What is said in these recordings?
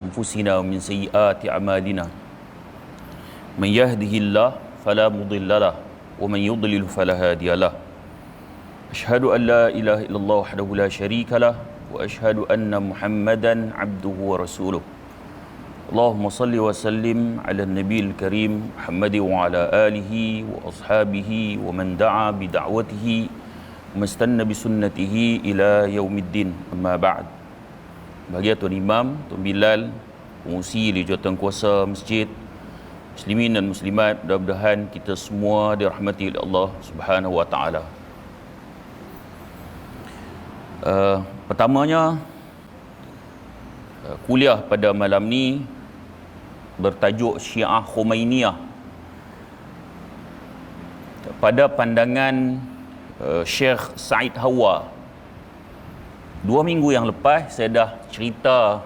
أنفسنا ومن سيئات أعمالنا من يهده الله فلا مضل له ومن يضلل فلا هادي له أشهد أن لا إله إلا الله وحده لا شريك له وأشهد أن محمدا عبده ورسوله اللهم صل وسلم على النبي الكريم محمد وعلى آله وأصحابه ومن دعا بدعوته ومستنى بسنته إلى يوم الدين أما بعد. Bahagia Tuan Imam, Tuan Bilal, pengurusi di Jawatankuasa Masjid, muslimin dan muslimat, mudah-mudahan kita semua dirahmati oleh Allah Subhanahu wa taala. Pertamanya, kuliah pada malam ni bertajuk Syiah Khomeiniah. Pada pandangan Syekh Said Hawa, 2 minggu yang lepas saya dah cerita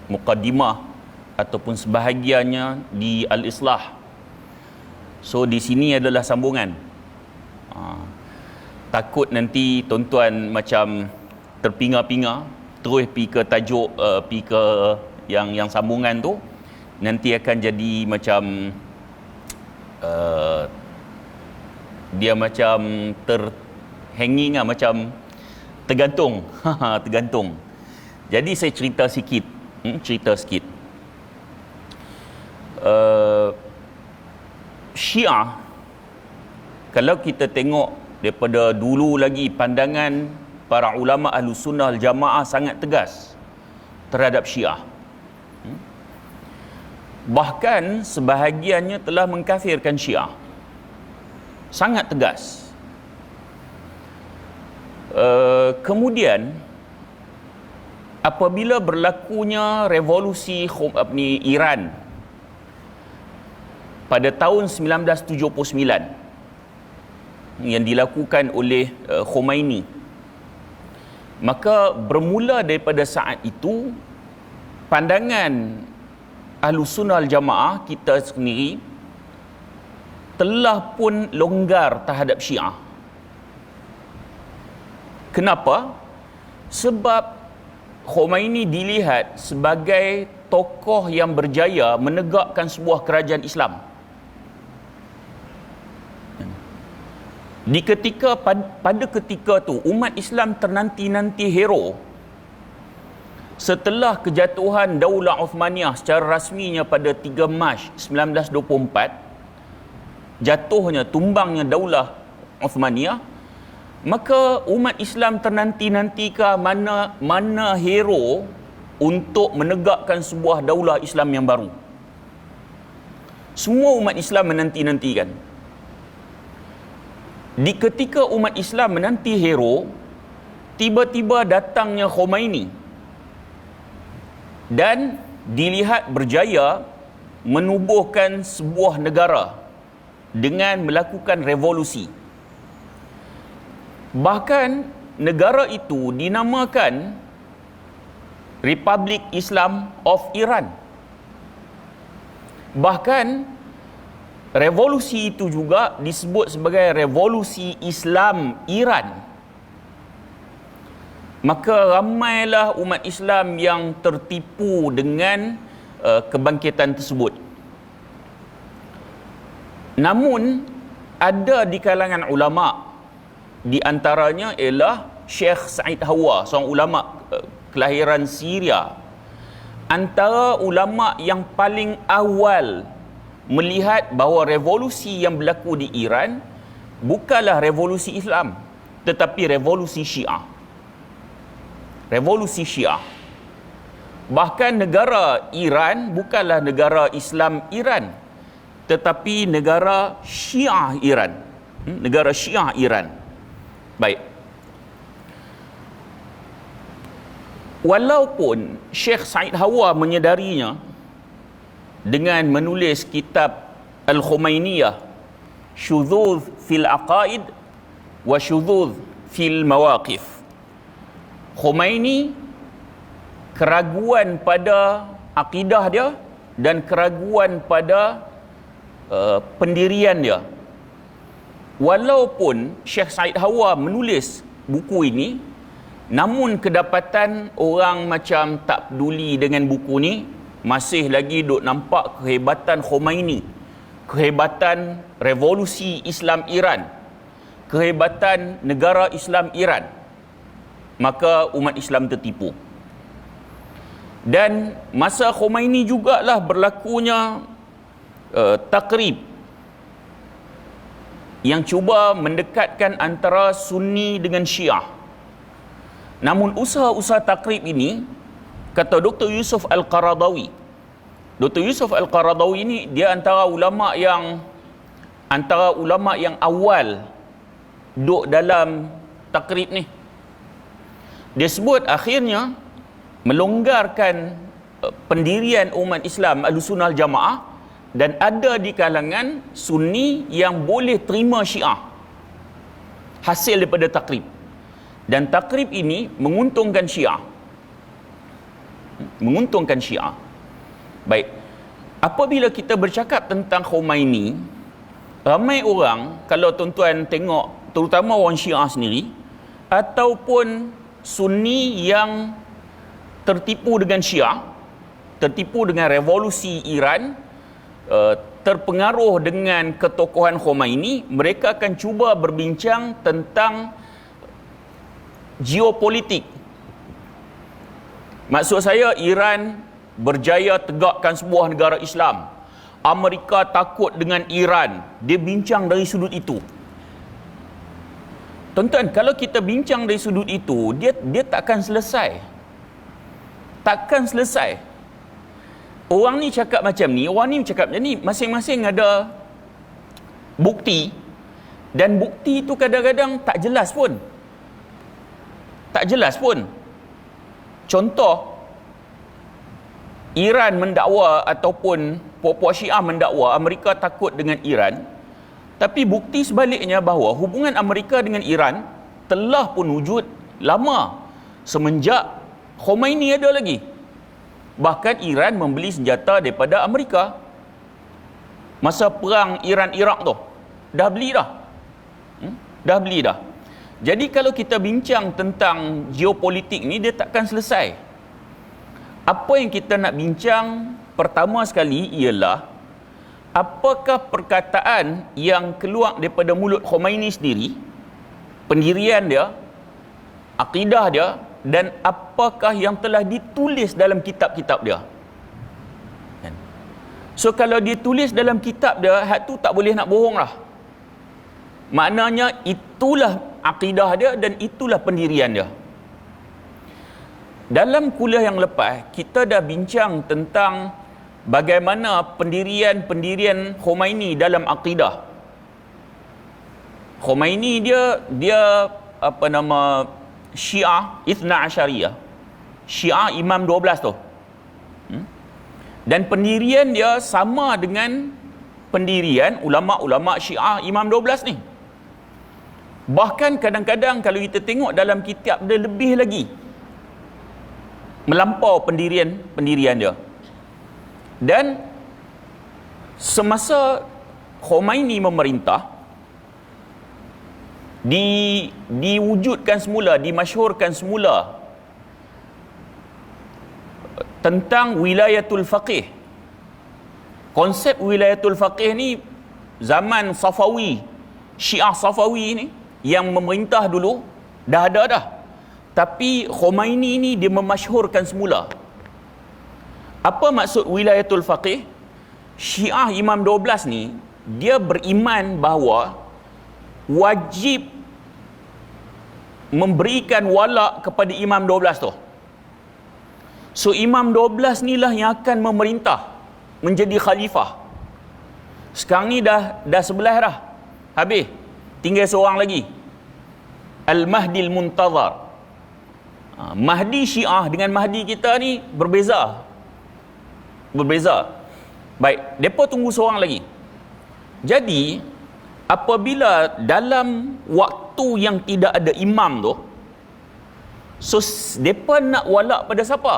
muqaddimah ataupun sebahagiannya di Al-Islah. So di sini adalah sambungan. Takut nanti tuan-tuan macam terpinga-pinga terus pergi ke tajuk, pergi ke yang sambungan tu, nanti akan jadi macam dia macam terhanging lah, macam tergantung. Tergantung. Jadi saya cerita sikit. Syiah, kalau kita tengok daripada dulu lagi, pandangan para ulama Ahlus Sunnah Al-Jamaah sangat tegas terhadap Syiah. Bahkan sebahagiannya telah mengkafirkan Syiah. Sangat tegas. Kemudian apabila berlakunya revolusi Iran pada tahun 1979 yang dilakukan oleh Khomeini, maka bermula daripada saat itu pandangan Ahlus Sunnah Al-Jamaah kita sendiri telah pun longgar terhadap Syiah. Kenapa? Sebab Khomeini dilihat sebagai tokoh yang berjaya menegakkan sebuah kerajaan Islam. Pada ketika tu umat Islam ternanti-nanti hero setelah kejatuhan Daulah Uthmaniyah secara rasminya pada 3 Mac 1924, jatuhnya, tumbangnya Daulah Uthmaniyah, maka umat Islam ternanti-nantika mana hero untuk menegakkan sebuah daulah Islam yang baru. Semua umat Islam menanti-nantikan. Di ketika umat Islam menanti hero, tiba-tiba datangnya Khomeini dan dilihat berjaya menubuhkan sebuah negara dengan melakukan revolusi. Bahkan negara itu dinamakan Republik Islam of Iran. Bahkan revolusi itu juga disebut sebagai Revolusi Islam Iran. Maka ramailah umat Islam yang tertipu dengan kebangkitan tersebut. Namun ada di kalangan ulama, di antaranya ialah Syekh Said Hawa, seorang ulama kelahiran Syria, antara ulama yang paling awal melihat bahawa revolusi yang berlaku di Iran bukanlah revolusi Islam, tetapi revolusi Syiah. Revolusi Syiah. Bahkan negara Iran bukanlah negara Islam Iran, tetapi negara Syiah Iran. Negara Syiah Iran. Baik. Walaupun Syekh Said Hawa menyedarinya dengan menulis kitab Al-Khomeiniah, Syuzuz fil Aqaid wa Syuzuz fil Mawaqif. Khomeini, keraguan pada akidah dia dan keraguan pada pendirian dia. Walaupun Syekh Said Hawa menulis buku ini, Namun kedapatan orang macam tak peduli dengan buku ni, masih lagi duk nampak kehebatan Khomeini, kehebatan revolusi Islam Iran, kehebatan negara Islam Iran, maka umat Islam tertipu. Dan masa Khomeini jugalah berlakunya takrib yang cuba mendekatkan antara Sunni dengan Syiah. Namun usaha-usaha takrib ini, kata Dr. Yusuf Al-Qaradawi, Dr. Yusuf Al-Qaradawi ini dia antara ulama yang awal duk dalam takrib ni. Dia sebut akhirnya melonggarkan pendirian umat Islam Ahlussunnah Jamaah, dan ada di kalangan Sunni yang boleh terima Syiah hasil daripada takrib. Dan takrib ini menguntungkan Syiah. Menguntungkan Syiah. Baik. Apabila kita bercakap tentang Khomeini, ramai orang, kalau tuan-tuan tengok, terutama orang Syiah sendiri, ataupun Sunni yang tertipu dengan Syiah, tertipu dengan revolusi Iran, terpengaruh dengan ketokohan Khomeini, mereka akan cuba berbincang tentang geopolitik. Maksud saya, Iran berjaya tegakkan sebuah negara Islam, Amerika takut dengan Iran. Dia bincang dari sudut itu. Tuan-tuan, kalau kita bincang dari sudut itu, dia takkan selesai. Takkan selesai. Orang ni cakap macam ni, orang ni cakap macam ni, masing-masing ada bukti, dan bukti itu kadang-kadang tak jelas pun. Tak jelas pun. Contoh, Iran mendakwa ataupun puak-puak Syiah mendakwa Amerika takut dengan Iran, tapi bukti sebaliknya bahawa hubungan Amerika dengan Iran telah pun wujud lama, semenjak Khomeini ada lagi. Bahkan Iran membeli senjata daripada Amerika masa perang Iran-Iraq tu. Dah beli dah. Dah beli dah. Jadi kalau kita bincang tentang geopolitik ni, dia takkan selesai. Apa yang kita nak bincang pertama sekali ialah, apakah perkataan yang keluar daripada mulut Khomeini sendiri, pendirian dia, akidah dia, dan apakah yang telah ditulis dalam kitab-kitab dia. So kalau dia tulis dalam kitab dia, hak tu tak boleh nak bohong lah. Maknanya itulah akidah dia dan itulah pendirian dia. Dalam kuliah yang lepas, kita dah bincang tentang bagaimana pendirian Khomeini dalam akidah. Khomeini dia apa nama, Syiah Ithna Asyariyah, Syiah Imam 12 tu. Dan pendirian dia sama dengan pendirian ulama-ulama Syiah Imam 12 ni. Bahkan kadang-kadang kalau kita tengok dalam kitab dia, lebih lagi melampau pendirian dia. Dan semasa Khomeini memerintah, diwujudkan semula, dimasyhurkan semula tentang wilayatul faqih. Konsep wilayatul faqih ni zaman Safawi, Syiah Safawi ni yang memerintah dulu dah ada dah. Tapi Khomeini ni dia memasyhurkan semula. Apa maksud wilayatul faqih? Syiah Imam 12 ni dia beriman bahawa wajib memberikan wala kepada Imam 12 tu. So Imam 12 ni lah yang akan memerintah, menjadi khalifah. Sekarang ni dah 11 dah. Habis. Tinggal seorang lagi. Al-Mahdi Al-Muntazar. Mahdi Syiah dengan Mahdi kita ni berbeza. Baik, mereka tunggu seorang lagi. Jadi apabila dalam waktu yang tidak ada imam tu, so mereka nak walak pada siapa?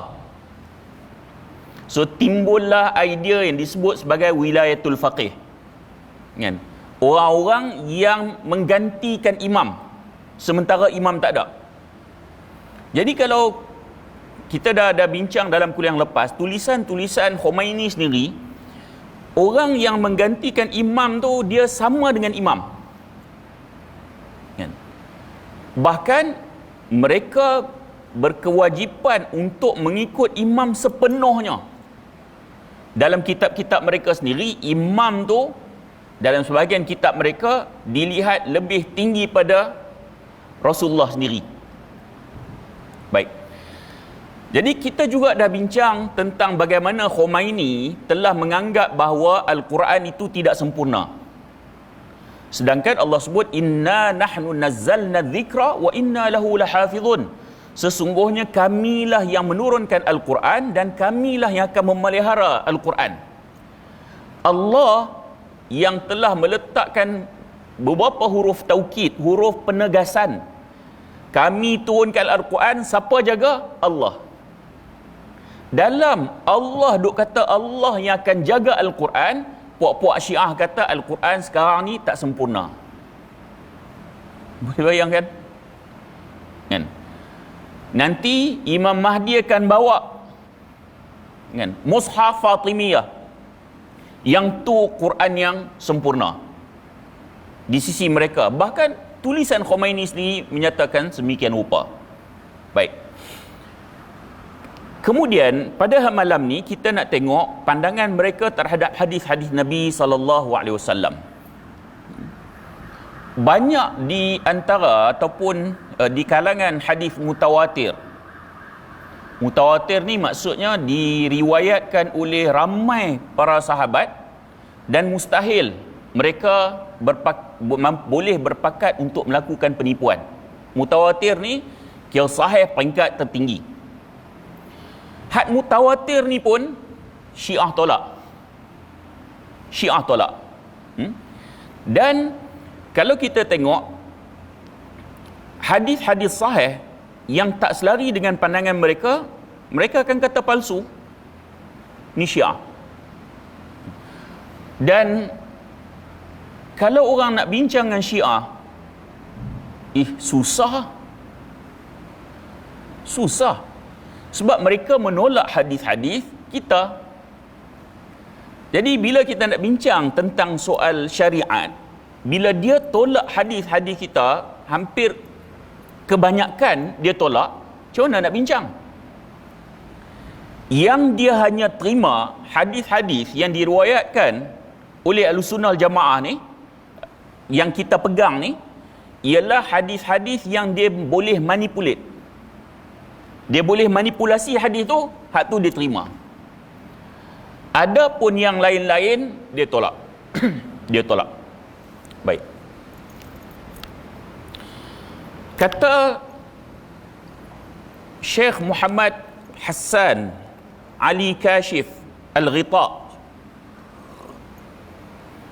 So timbullah idea yang disebut sebagai wilayatul faqih, kan? Orang-orang yang menggantikan imam sementara imam tak ada. Jadi kalau kita dah bincang dalam kuliah yang lepas, tulisan-tulisan Khomeini sendiri, orang yang menggantikan imam tu dia sama dengan imam. Kan? Bahkan mereka berkewajipan untuk mengikut imam sepenuhnya. Dalam kitab-kitab mereka sendiri, imam tu dalam sebahagian kitab mereka dilihat lebih tinggi pada Rasulullah sendiri. Baik. Jadi kita juga dah bincang tentang bagaimana Khomeini telah menganggap bahawa Al-Quran itu tidak sempurna. Sedangkan Allah sebut inna nahnu nazzalna dzikra wa inna lahu lahafizun. Sesungguhnya kamilah yang menurunkan Al-Quran dan kamilah yang akan memelihara Al-Quran. Allah yang telah meletakkan beberapa huruf taukid, huruf penegasan. Kami turunkan Al-Quran, siapa jaga? Allah. Dalam Allah duk kata Allah yang akan jaga Al-Quran, puak-puak Syiah kata Al-Quran sekarang ni tak sempurna. Boleh bayangkan? Kan? Nanti Imam Mahdi akan bawa kan, Mushaf Fatimiyah, yang tu Quran yang sempurna di sisi mereka. Bahkan tulisan Khomeini sendiri menyatakan semikian rupa. Baik. Kemudian pada malam ni kita nak tengok pandangan mereka terhadap hadis-hadis Nabi SAW. Banyak di antara ataupun di kalangan hadis mutawatir. Mutawatir ni maksudnya diriwayatkan oleh ramai para sahabat dan mustahil mereka boleh berpakat untuk melakukan penipuan. Mutawatir ni kira sahih peringkat tertinggi. Had mutawatir ni pun Syiah tolak. Syiah tolak. Dan kalau kita tengok hadis-hadis sahih yang tak selari dengan pandangan mereka, mereka akan kata palsu. Ni Syiah. Dan kalau orang nak bincang dengan Syiah, susah. Sebab mereka menolak hadis-hadis kita. Jadi bila kita nak bincang tentang soal syariat, bila dia tolak hadis-hadis kita, hampir kebanyakan dia tolak, macam mana nak bincang? Yang dia hanya terima hadis-hadis yang diriwayatkan oleh Ahlussunnah wal Jamaah ni, yang kita pegang ni, ialah hadis-hadis yang dia boleh manipulate. Dia boleh manipulasi hadis tu, hak tu dia terima. Adapun yang lain-lain dia tolak. Dia tolak. Baik. Kata Syekh Muhammad Hassan Ali Kashif Al-Ghita,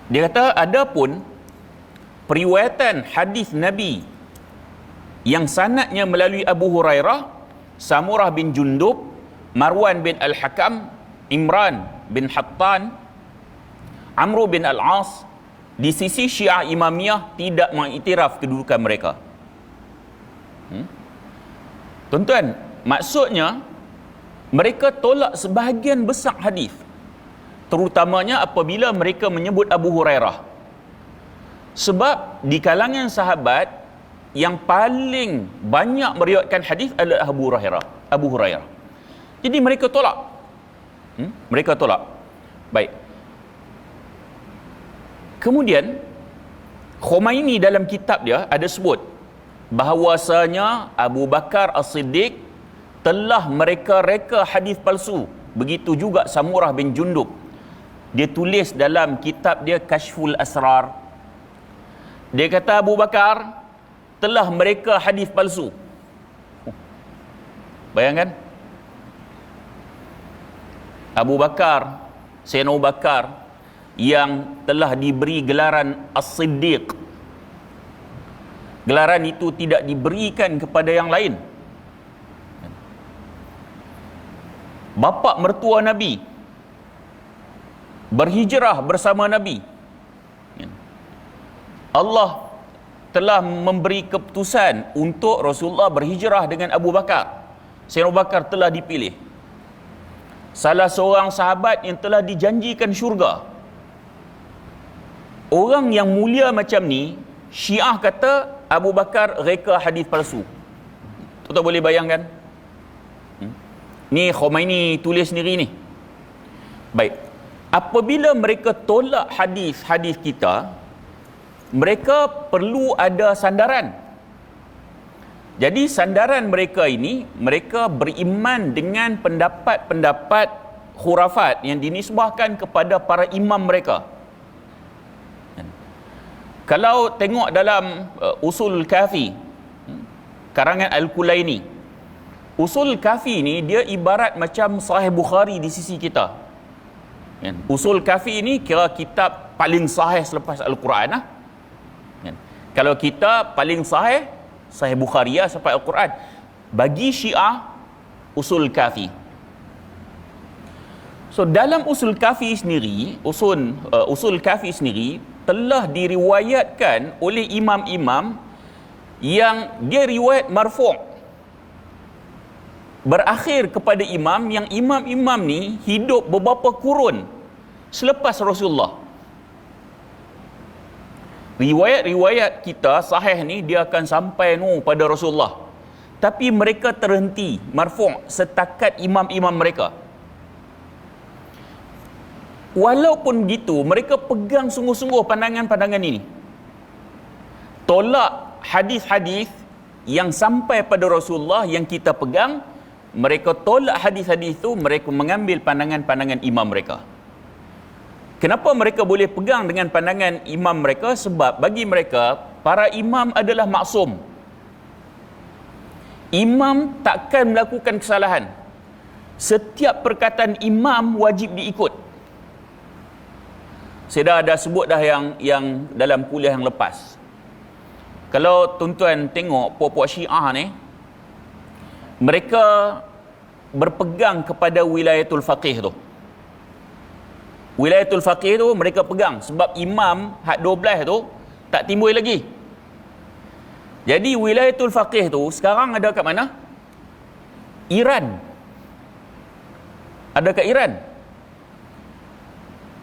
dia kata adapun periwayatan hadis Nabi yang sanadnya melalui Abu Hurairah, Samurah bin Jundub, Marwan bin Al-Hakam, Imran bin Hattan, Amr bin Al-As, di sisi Syiah Imamiyah tidak mengiktiraf kedudukan mereka. Tuan-tuan, maksudnya mereka tolak sebahagian besar hadis, terutamanya apabila mereka menyebut Abu Hurairah. Sebab di kalangan sahabat yang paling banyak meriwayatkan hadis adalah Abu Hurairah. Jadi mereka tolak. Mereka tolak. Baik. Kemudian Khomeini dalam kitab dia ada sebut bahawasanya Abu Bakar As-Siddiq telah mereka reka hadis palsu. Begitu juga Samurah bin Jundub. Dia tulis dalam kitab dia Kashful Asrar. Dia kata Abu Bakar telah mereka hadis palsu. Bayangkan. Abu Bakar, Sayyidina Abu Bakar yang telah diberi gelaran As-Siddiq. Gelaran itu tidak diberikan kepada yang lain. Bapa mertua Nabi berhijrah bersama Nabi. Allah telah memberi keputusan untuk Rasulullah berhijrah dengan Abu Bakar. Sayyidina Abu Bakar telah dipilih. Salah seorang sahabat yang telah dijanjikan syurga. Orang yang mulia macam ni, Syiah kata Abu Bakar reka hadis palsu. Tuan boleh bayangkan? Ni Khomeini tulis sendiri ni. Baik. Apabila mereka tolak hadis-hadis kita, mereka perlu ada sandaran. Jadi sandaran mereka ini, mereka beriman dengan pendapat-pendapat khurafat yang dinisbahkan kepada para imam mereka. Kalau tengok dalam Usul Kafi, karangan Al-Kulaini, Usul Kafi ni dia ibarat macam Sahih Bukhari di sisi kita. Usul Kafi ni kira kitab paling sahih selepas Al-Quran lah. Kalau kita paling sahih Bukhari ya sampai Al-Quran. Bagi Syiah, Usul Kafi. So dalam Usul Kafi sendiri, Usul Kafi sendiri telah diriwayatkan oleh imam-imam yang dia riwayat marfu', berakhir kepada imam yang imam-imam ni hidup beberapa kurun selepas Rasulullah. Riwayat-riwayat kita sahih ni dia akan sampai pada Rasulullah. Tapi mereka terhenti marfu' setakat imam-imam mereka. Walaupun begitu, mereka pegang sungguh-sungguh pandangan-pandangan ini. Tolak hadis-hadis yang sampai pada Rasulullah yang kita pegang, mereka tolak hadis-hadis itu, mereka mengambil pandangan-pandangan imam mereka. Kenapa mereka boleh pegang dengan pandangan imam mereka? Sebab bagi mereka, para imam adalah maksum. Imam takkan melakukan kesalahan. Setiap perkataan imam wajib diikut. Saya dah sebut dah yang dalam kuliah yang lepas. Kalau tuan-tuan tengok puak-puak Syiah ni, mereka berpegang kepada wilayatul faqih tu. Wilayatul faqih tu mereka pegang sebab imam hak 12 tu tak timbul lagi. Jadi wilayatul faqih tu sekarang ada kat mana? Iran. Ada kat Iran.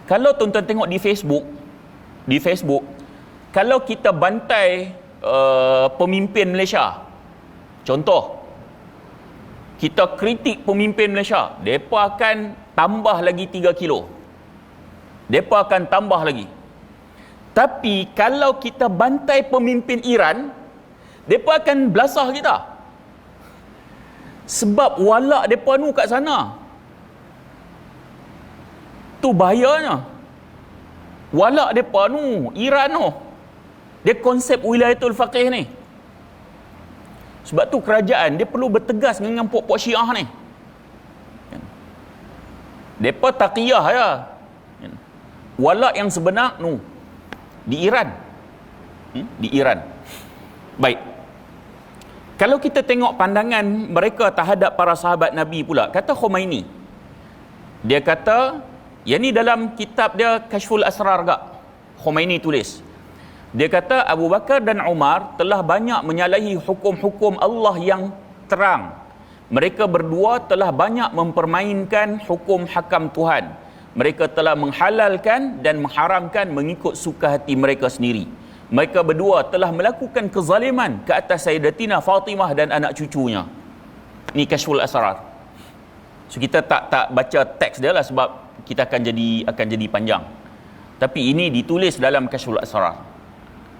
Kalau tuan-tuan tengok di Facebook, kalau kita bantai pemimpin Malaysia, contoh, kita kritik pemimpin Malaysia, mereka akan tambah lagi 3 kilo. Mereka akan tambah lagi. Tapi kalau kita bantai pemimpin Iran, mereka akan belasah kita. Sebab walak mereka nu kat sana. Tu bahayanya. Walak mereka nu, Iran nu. Dia konsep wilayatul faqih ni. Sebab tu kerajaan dia perlu bertegas dengan puak-puak Syiah ni. Mereka taqiyah ya. Walak yang sebenar nu di Iran. Di Iran. Baik. Kalau kita tengok pandangan mereka terhadap para sahabat Nabi pula, kata Khomeini. Dia kata, yang ni dalam kitab dia Kashful Asrar gak. Khomeini tulis. Dia kata Abu Bakar dan Umar telah banyak menyalahi hukum-hukum Allah yang terang. Mereka berdua telah banyak mempermainkan hukum hakam Tuhan. Mereka telah menghalalkan dan mengharamkan mengikut suka hati mereka sendiri. Mereka berdua telah melakukan kezaliman ke atas Sayyidatina Fatimah dan anak cucunya. Ni Kashful Asrar. So kita tak baca teks dia lah sebab kita akan jadi panjang. Tapi ini ditulis dalam Kashful Asrar.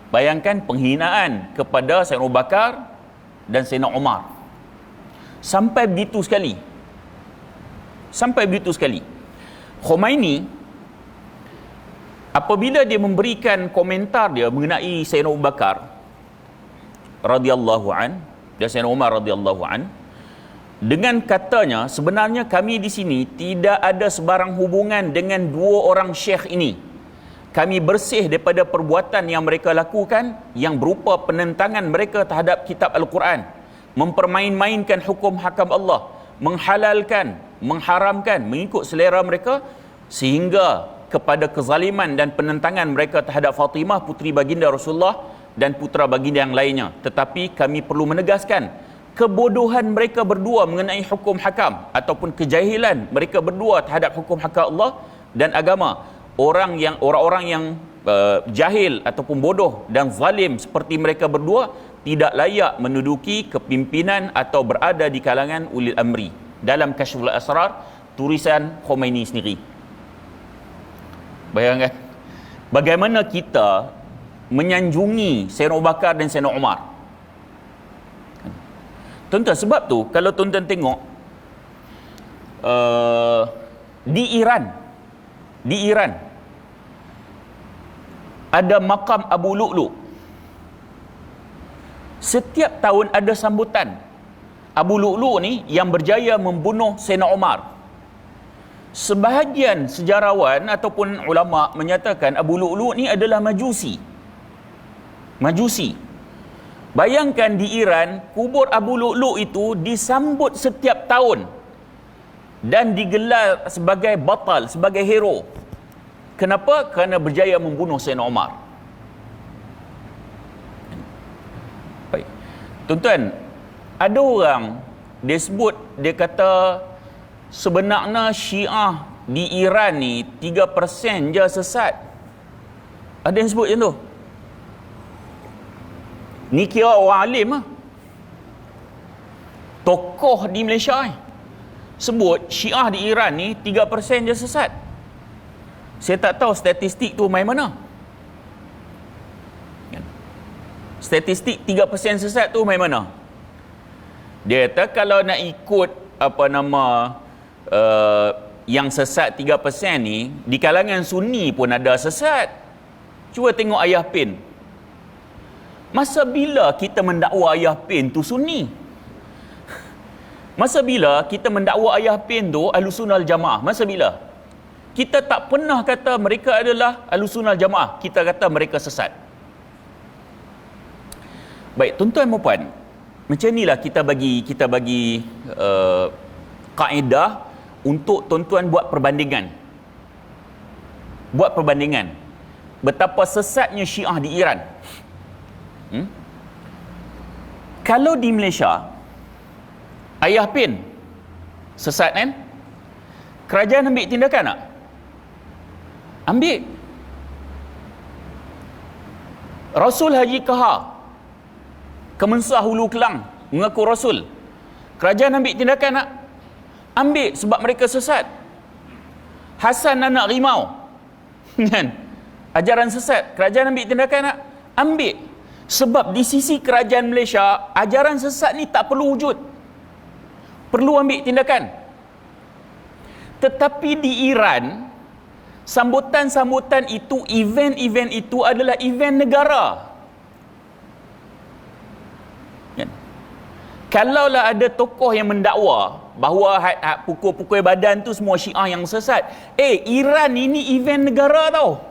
Bayangkan penghinaan kepada Sayyidina Abu Bakar dan Sayyidina Umar. Sampai begitu sekali. Khomeini apabila dia memberikan komentar dia mengenai Sayyidina Abu Bakar radhiyallahu an dan Sayyidina Umar radhiyallahu an, dengan katanya sebenarnya kami di sini tidak ada sebarang hubungan dengan dua orang syekh ini. Kami bersih daripada perbuatan yang mereka lakukan yang berupa penentangan mereka terhadap kitab Al-Quran, mempermain-mainkan hukum hakam Allah, menghalalkan, mengharamkan mengikut selera mereka, sehingga kepada kezaliman dan penentangan mereka terhadap Fatimah puteri baginda Rasulullah dan putera baginda yang lainnya. Tetapi kami perlu menegaskan kebodohan mereka berdua mengenai hukum hakam ataupun kejahilan mereka berdua terhadap hukum hakam Allah dan agama. Orang-orang yang jahil ataupun bodoh dan zalim seperti mereka berdua tidak layak menduduki kepimpinan atau berada di kalangan ulil amri. Dalam Kashful Asrar, tulisan Khomeini sendiri. Bayangkan bagaimana kita menyanjungi Sayyidina Abu Bakar dan Sayyidina Umar. Tuan-tuan, sebab tu kalau tuan-tuan tengok di Iran ada makam Abu Lu'lu'. Setiap tahun ada sambutan. Abu Lu'lu' ni yang berjaya membunuh Sayyidina Umar. Sebahagian sejarawan ataupun ulama menyatakan Abu Lu'lu' ni adalah Majusi. Bayangkan di Iran, kubur Abu Lu'lu' itu disambut setiap tahun dan digelar sebagai batal, sebagai hero. Kenapa? Kerana berjaya membunuh Sayyidina Umar. Baik. Tuan-tuan, ada orang dia sebut, dia kata sebenarnya Syiah di Iran ni 3% je sesat. Ada yang sebut macam tu. Ni kira orang alim lah. Tokoh di Malaysia ni sebut Syiah di Iran ni 3% je sesat. Saya tak tahu statistik tu main mana. Statistik 3% sesat tu main mana. Dia kata kalau nak ikut yang sesat 3% ni, di kalangan Sunni pun ada sesat. Cuba tengok Ayah Pin. Masa bila kita mendakwa Ayah Pin tu Sunni? Masa bila kita mendakwa Ayah Pin tu Ahlussunnah Jamaah? Masa bila? Kita tak pernah kata mereka adalah Ahlussunnah Jamaah. Kita kata mereka sesat. Baik, tuan-tuan dan puan, macam inilah kita bagi kaedah untuk tuan-tuan buat perbandingan. Betapa sesatnya Syiah di Iran. Kalau di Malaysia, Ayah Pin sesat kan? Kerajaan ambil tindakan tak? Ambil. Rasul Haji Kahar, Kemensah Hulu Kelang, mengaku Rasul. Kerajaan ambil tindakan tak? Ambil, sebab mereka sesat. Hasan anak Rimau, kan? Ajaran sesat. Kerajaan ambil tindakan tak? Ambil. Sebab di sisi kerajaan Malaysia, ajaran sesat ni tak perlu wujud. Perlu ambil tindakan. Tetapi di Iran, sambutan-sambutan itu, event-event itu adalah event negara. Kan? Kalaulah ada tokoh yang mendakwa bahawa pukul-pukul badan tu semua Syiah yang sesat. Iran ini event negara tau.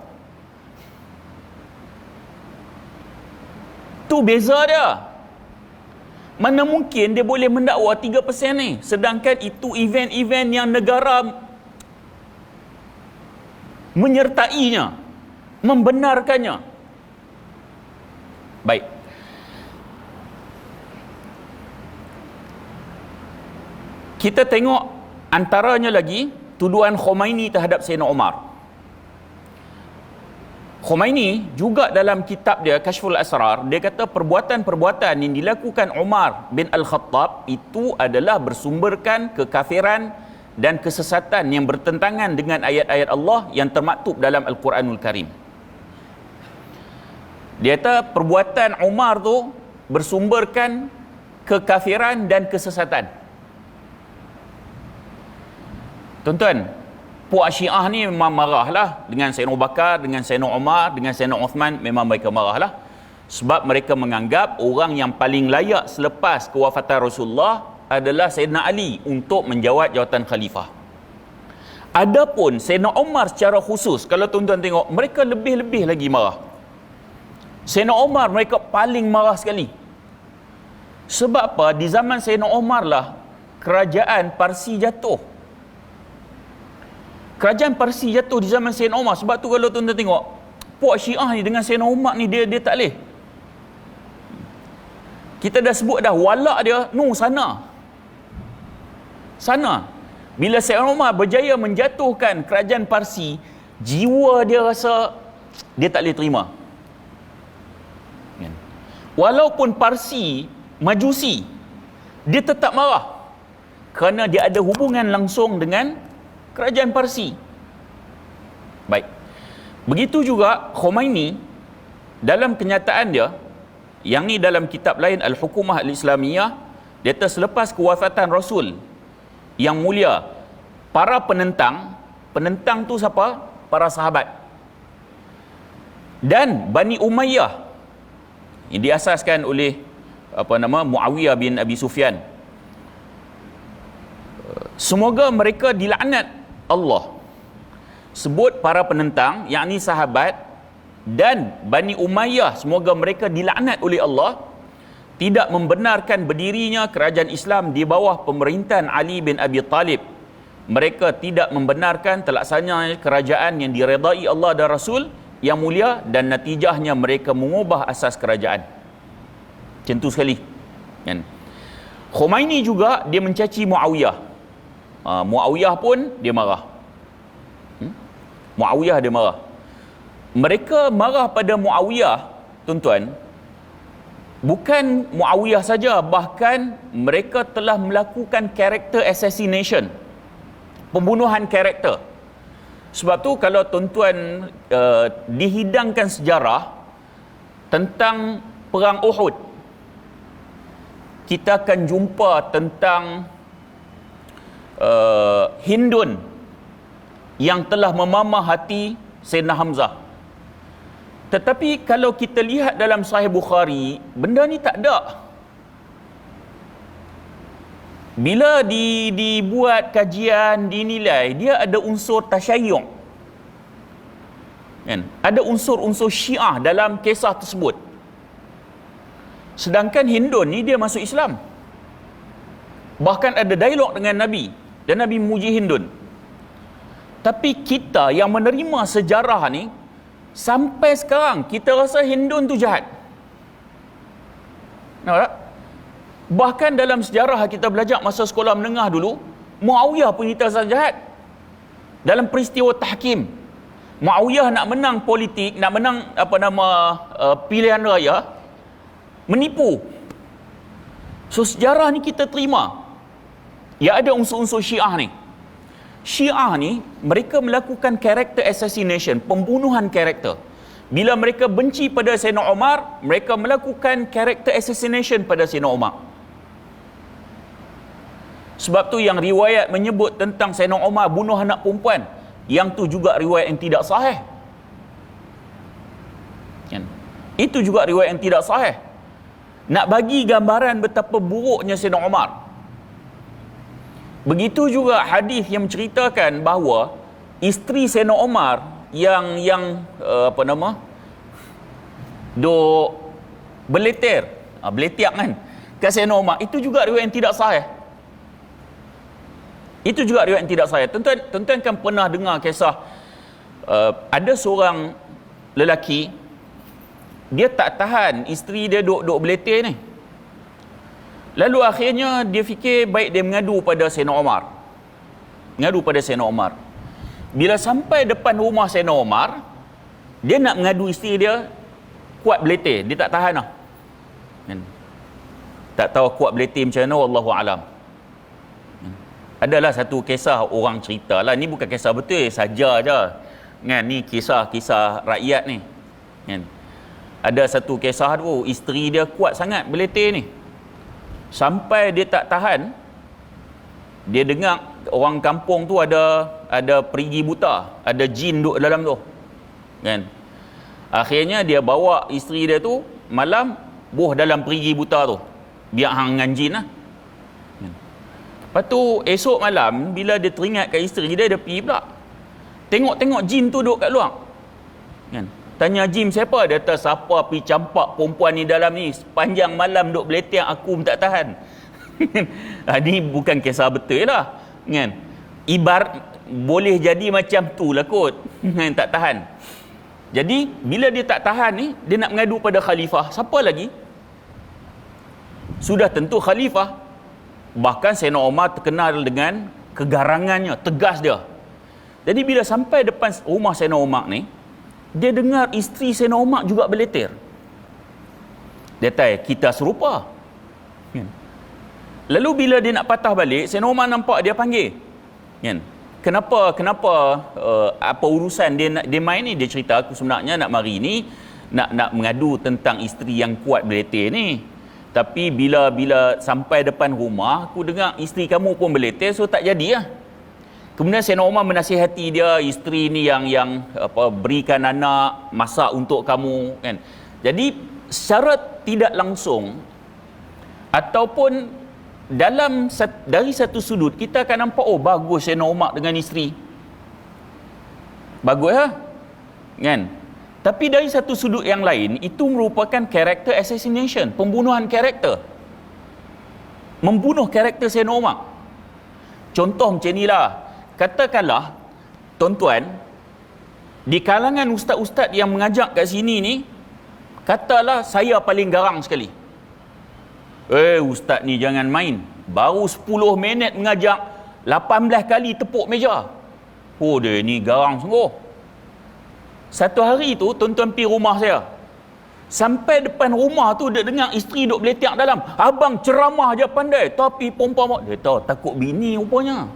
Tu beza dia. Mana mungkin dia boleh mendakwa 3% ni, sedangkan itu event-event yang negara menyertainya, membenarkannya. Baik. Kita tengok antaranya lagi tuduhan Khomeini terhadap Sayyidina Umar. Khomeini juga dalam kitab dia Kashful Asrar, dia kata perbuatan-perbuatan yang dilakukan Umar bin Al-Khattab itu adalah bersumberkan kekafiran dan kesesatan yang bertentangan dengan ayat-ayat Allah yang termaktub dalam Al-Quranul Karim. Dia kata perbuatan Umar tu bersumberkan kekafiran dan kesesatan. Tuan-tuan, puak Syiah ni memang marahlah dengan Sayyidina Abu Bakar, dengan Sayyidina Umar, dengan Sayyidina Uthman. Memang mereka marahlah. Sebab mereka menganggap orang yang paling layak selepas kewafatan Rasulullah adalah Sayyidina Ali untuk menjawat jawatan khalifah. Adapun Sayyidina Umar secara khusus, kalau tuan-tuan tengok, mereka lebih-lebih lagi marah. Sayyidina Umar mereka paling marah sekali. Sebab apa? Di zaman Sayyidina Umar lah kerajaan Parsi jatuh. Kerajaan Parsi jatuh di zaman Sayyidina Umar. Sebab tu kalau tuan-tuan tengok, puak Syiah ni dengan Sayyidina Umar ni dia tak boleh. Kita dah sebut dah, walak dia, sana. Bila Sayyidina Umar berjaya menjatuhkan kerajaan Parsi, jiwa dia rasa dia tak boleh terima. Walaupun Parsi Majusi, dia tetap marah kerana dia ada hubungan langsung dengan kerajaan Parsi. Baik. Begitu juga Khomeini dalam kenyataan dia, yang ni dalam kitab lain Al-Hukumah Al-Islamiyah, dia kata selepas kewafatan Rasul yang mulia, para penentang tu siapa? Para sahabat dan Bani Umayyah yang diasaskan oleh Muawiyah bin Abi Sufyan. Semoga mereka dilaknat Allah. Sebut para penentang, yakni sahabat dan Bani Umayyah, semoga mereka dilaknat oleh Allah, tidak membenarkan berdirinya kerajaan Islam di bawah pemerintahan Ali bin Abi Talib. Mereka tidak membenarkan terlaksananya kerajaan yang diredai Allah dan Rasul yang mulia, dan natijahnya mereka mengubah asas kerajaan. Macam tu sekali, kan? Khomeini juga dia mencaci Muawiyah. Muawiyah pun dia marah. Muawiyah dia marah. Mereka marah pada Muawiyah, tuan-tuan, bukan Muawiyah saja, bahkan mereka telah melakukan character assassination, pembunuhan karakter. Sebab tu kalau tuan-tuan dihidangkan sejarah tentang perang Uhud, kita akan jumpa tentang Hindun yang telah memamah hati Sayyidina Hamzah. Tetapi kalau kita lihat dalam Sahih Bukhari, benda ni tak ada. Bila dibuat kajian, dinilai, dia ada unsur tasyayyu'h, kan? Ada unsur-unsur Syiah dalam kisah tersebut. Sedangkan Hindun ni dia masuk Islam. Bahkan ada dialog dengan Nabi, dan Nabi memuji Hindun. Tapi kita yang menerima sejarah ni, sampai sekarang kita rasa Hindun tu jahat. Nampak tak? Bahkan dalam sejarah kita belajar masa sekolah menengah dulu, Muawiyah pun kita rasa jahat. Dalam peristiwa tahkim, Muawiyah nak menang politik, nak menang pilihan raya, menipu. So sejarah ni kita terima. Ya, ada unsur-unsur Syiah ni. Syiah ni mereka melakukan character assassination, pembunuhan karakter. Bila mereka benci pada Sayyidina Umar, mereka melakukan character assassination pada Sayyidina Umar. Sebab tu yang riwayat menyebut tentang Sayyidina Umar bunuh anak perempuan, yang tu juga riwayat yang tidak sahih. Kan? Itu juga riwayat yang tidak sahih. Nak bagi gambaran betapa buruknya Sayyidina Umar. Begitu juga hadis yang menceritakan bahawa isteri Sayyidina Umar yang duk beletiak kan ke Sayyidina Umar, itu juga riwayat yang tidak sahih. Itu juga riwayat yang tidak sahih. Tuan-tuan kan pernah dengar kisah ada seorang lelaki, dia tak tahan isteri dia duk beletir ni. Lalu akhirnya dia fikir baik dia mengadu pada Sayyidina Umar. Mengadu pada Sayyidina Umar. Bila sampai depan rumah Sayyidina Umar, dia nak mengadu isteri dia, kuat beletir, dia tak tahan lah. Tak tahu kuat beletir macam mana, wallahu alam. Adalah satu kisah orang cerita lah, ni bukan kisah betul saja je. Kan, ni kisah rakyat ni. Kan? Ada satu kisah tu, isteri dia kuat sangat beletir ni. Sampai dia tak tahan, dia dengar orang kampung tu ada perigi buta, ada jin duduk dalam tu. Kan? Akhirnya dia bawa isteri dia tu malam buh dalam perigi buta tu. Biar hang dengan jin lah. Kan? Lepas tu esok malam bila dia teringat kat isteri dia, dia pergi pula. Tengok jin tu duduk kat luar. Kan? Tanya jin siapa? Dia kata, siapa pergi campak perempuan ni dalam ni, sepanjang malam duk beletir, aku pun tak tahan. Ni bukan kisah betul lah. Kan? Ibarat boleh jadi macam tu lah kot. Tak tahan. Jadi bila dia tak tahan ni, dia nak mengadu pada khalifah. Siapa lagi? sudah tentu khalifah. Bahkan Sayyidina Umar terkenal dengan kegarangannya, tegas dia. Jadi bila sampai depan rumah Sayyidina Umar ni, dia dengar isteri Sayyidina Umar juga berleter. Dia kata, kita serupa. Lalu bila dia nak patah balik, Sayyidina Umar nampak, dia panggil. Kenapa apa urusan dia main ni? Dia cerita, aku sebenarnya nak mari ni nak mengadu tentang isteri yang kuat berleter ni. Tapi bila sampai depan rumah, aku dengar isteri kamu pun berleter, so tak jadi lah. Kemudian Sayyidina Umar menasihati dia, isteri ni yang berikan anak, masak untuk kamu, kan. Jadi secara tidak langsung ataupun dari satu sudut kita akan nampak, oh bagus Sayyidina Umar dengan isteri. Bagus lah, kan? Tapi dari satu sudut yang lain, itu merupakan character assassination, pembunuhan karakter. Membunuh karakter Sayyidina Umar. Contoh macam inilah. Katakanlah, tuan-tuan, di kalangan ustaz-ustaz yang mengajak kat sini ni, katalah saya paling garang sekali. Ustaz ni jangan main. Baru 10 minit mengajak, 18 kali tepuk meja. Oh, dia ni garang sungguh. Satu hari tu, tuan-tuan pergi rumah saya. Sampai depan rumah tu, dia dengar isteri duk berletak dalam. Abang ceramah je pandai. Tapi perempuan, dia tahu takut bini rupanya.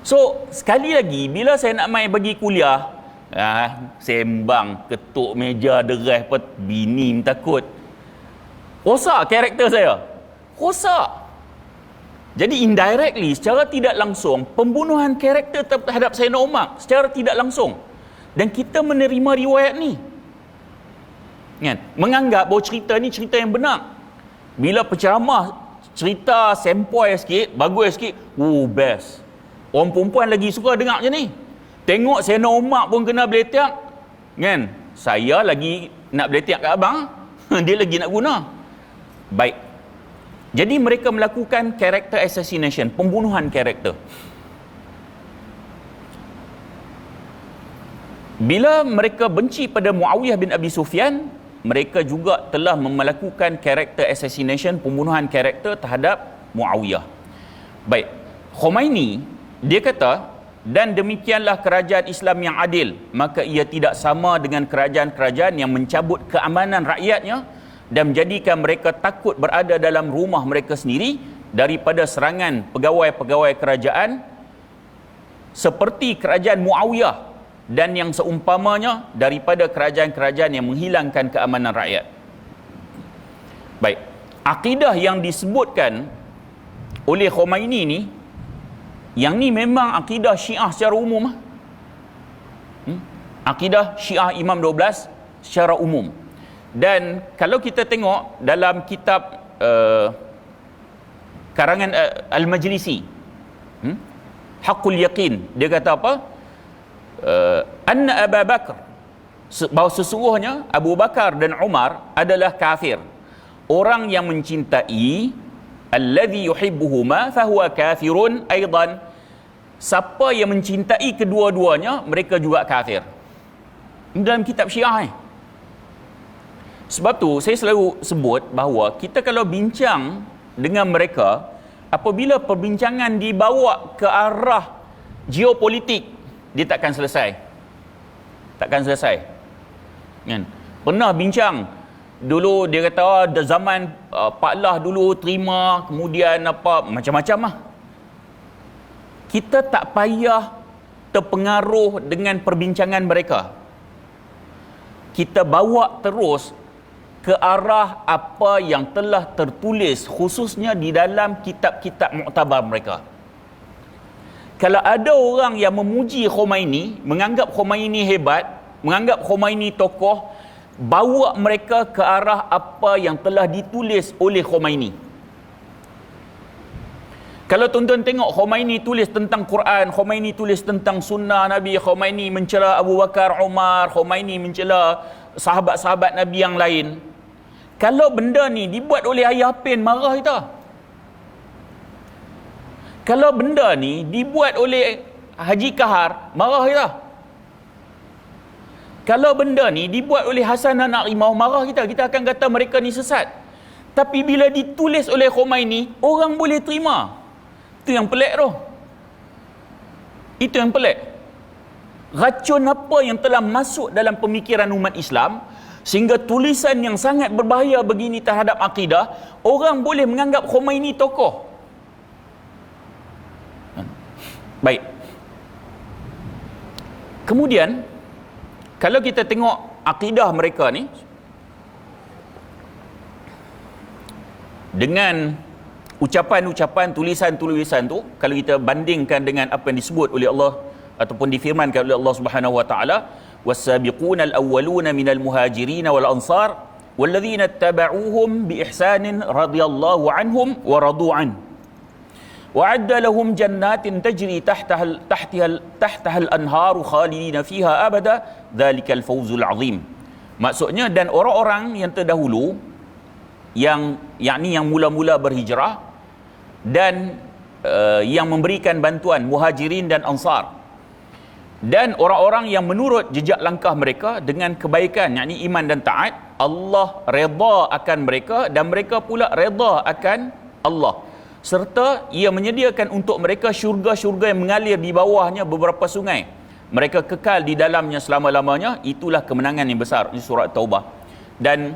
So, sekali lagi, bila saya nak main bagi kuliah, sembang, ketuk meja, dereh pun, bini takut. Rosak karakter saya. Rosak. Jadi indirectly, secara tidak langsung, pembunuhan karakter terhadap Sayyidina Umar, secara tidak langsung. Dan kita menerima riwayat ni, kan? Menganggap bahawa cerita ni cerita yang benar. Bila penceramah cerita sempoi sikit, bagus sikit, best. Orang perempuan lagi suka dengar je ni. Tengok Sayyidina Umar pun kena beletak, kan? Saya lagi nak beletak kat abang, dia lagi nak guna. Baik. Jadi mereka melakukan character assassination, pembunuhan karakter. Bila mereka benci pada Muawiyah bin Abi Sufyan, mereka juga telah melakukan character assassination, pembunuhan karakter terhadap Muawiyah. Baik, Khomeini, dia kata, dan demikianlah kerajaan Islam yang adil, maka ia tidak sama dengan kerajaan-kerajaan yang mencabut keamanan rakyatnya dan menjadikan mereka takut berada dalam rumah mereka sendiri daripada serangan pegawai-pegawai kerajaan seperti kerajaan Muawiyah dan yang seumpamanya daripada kerajaan-kerajaan yang menghilangkan keamanan rakyat. Baik, akidah yang disebutkan oleh Khomeini ni, yang ni memang akidah Syiah secara umum. Akidah Syiah Imam 12 secara umum. Dan kalau kita tengok dalam kitab karangan Al-Majlisi, Haqqul Yaqin, dia kata apa? Anna Abu Bakar, bahawa sesungguhnya Abu Bakar dan Umar adalah kafir. Orang yang mencintai alladhi yuhibbuhuma fahuwa kafirun aidan. Siapa yang mencintai kedua-duanya, mereka juga kafir. Dalam kitab Syiah. Sebab tu saya selalu sebut bahawa kita kalau bincang dengan mereka, apabila perbincangan dibawa ke arah geopolitik, dia takkan selesai. Takkan selesai. Kan? Pernah bincang dulu, dia kata zaman Pak Lah dulu terima, kemudian apa macam-macam lah. Kita tak payah terpengaruh dengan perbincangan mereka. Kita bawa terus ke arah apa yang telah tertulis khususnya di dalam kitab-kitab muktabar mereka. Kalau ada orang yang memuji Khomeini, menganggap Khomeini hebat, menganggap Khomeini tokoh, bawa mereka ke arah apa yang telah ditulis oleh Khomeini. Kalau tuan-tuan tengok Khomeini tulis tentang Quran, Khomeini tulis tentang sunnah Nabi, Khomeini mencela Abu Bakar, Umar, Khomeini mencela sahabat-sahabat Nabi yang lain. Kalau benda ni dibuat oleh Ayah Pen, marah kita. Kalau benda ni dibuat oleh Haji Kahar, marah kita. Kalau benda ni dibuat oleh Hasan Anak Rimau, marah kita. Kita akan kata mereka ni sesat. Tapi bila ditulis oleh Khomeini, orang boleh terima. Itu yang pelik tu. Itu yang pelik. Racun apa yang telah masuk dalam pemikiran umat Islam sehingga tulisan yang sangat berbahaya begini terhadap akidah, orang boleh menganggap Khomeini tokoh. Baik. Kemudian kalau kita tengok akidah mereka ni dengan ucapan-ucapan, tulisan-tulisan tu, kalau kita bandingkan dengan apa yang disebut oleh Allah ataupun difirmankan oleh Allah Subhanahu wa taala, was-sabiquna al-awwaluna minal muhajirin wal ansar walladzina ittaba'uuhum bi ihsanin radhiyallahu anhum wa radu an wa'adda lahum jannatin tajri tahtaha al-anharu khalidina fiha abada dzalikal fawzul azim. Maksudnya, dan orang-orang yang terdahulu yang mula-mula berhijrah dan yang memberikan bantuan, muhajirin dan ansar, dan orang-orang yang menurut jejak langkah mereka dengan kebaikan, yakni iman dan taat, Allah redha akan mereka dan mereka pula redha akan Allah, serta ia menyediakan untuk mereka syurga-syurga yang mengalir di bawahnya beberapa sungai, mereka kekal di dalamnya selama-lamanya. Itulah kemenangan yang besar. Ini surah Taubah. Dan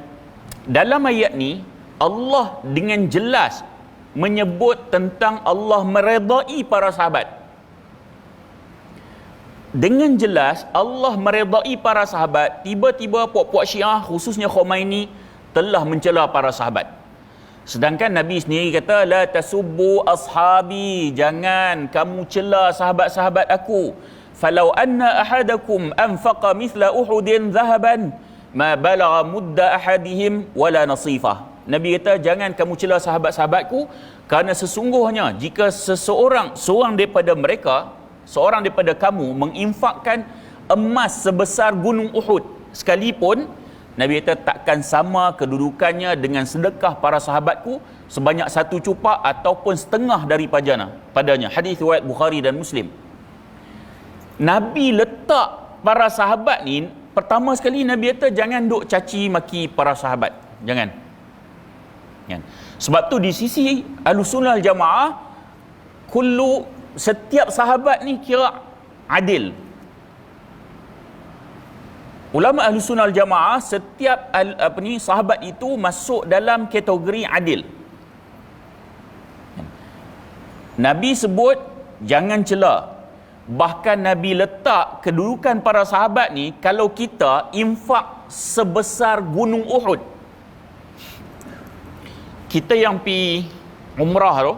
dalam ayat ni Allah dengan jelas menyebut tentang Allah meredai para sahabat. Dengan jelas Allah meredai para sahabat. Tiba-tiba puak-puak Syiah, khususnya Khomeini, telah mencela para sahabat. Sedangkan Nabi sendiri kata, la tasubbu ashabi, jangan kamu cela sahabat-sahabat aku. Falau anna ahadakum anfaqa mithla uhudin zahaban ma balagha mudda ahadihim wala nasifah. Nabi kata, jangan kamu cela sahabat-sahabatku, kerana sesungguhnya jika seorang daripada mereka, seorang daripada kamu menginfakkan emas sebesar gunung Uhud sekalipun, Nabi kata takkan sama kedudukannya dengan sedekah para sahabatku sebanyak satu cupak ataupun setengah padanya. Hadis riwayat Bukhari dan Muslim. Nabi letak para sahabat ni, pertama sekali Nabi kata jangan duk caci maki para sahabat. Jangan. Sebab tu di sisi Ahlussunnah wal Jamaah, setiap sahabat ni kira adil. Ulama Ahlussunnah wal Jamaah, setiap sahabat itu masuk dalam kategori adil. Nabi sebut jangan cela. Bahkan Nabi letak kedudukan para sahabat ni, kalau kita infak sebesar gunung Uhud. Kita yang pi umrah tu,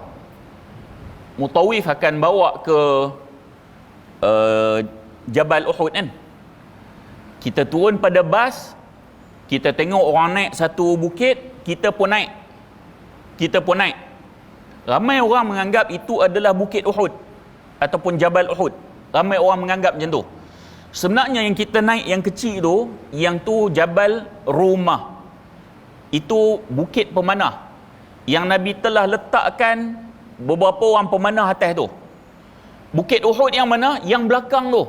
mutawif akan bawa ke Jabal Uhud kan. Kita turun pada bas, kita tengok orang naik satu bukit, kita pun naik. Ramai orang menganggap itu adalah Bukit Uhud ataupun Jabal Uhud. Ramai orang menganggap macam tu. Sebenarnya yang kita naik yang kecil tu, yang tu Jabal Rumah. Itu bukit pemanah yang Nabi telah letakkan beberapa orang pemanah atas tu. Bukit Uhud yang mana? Yang belakang tu,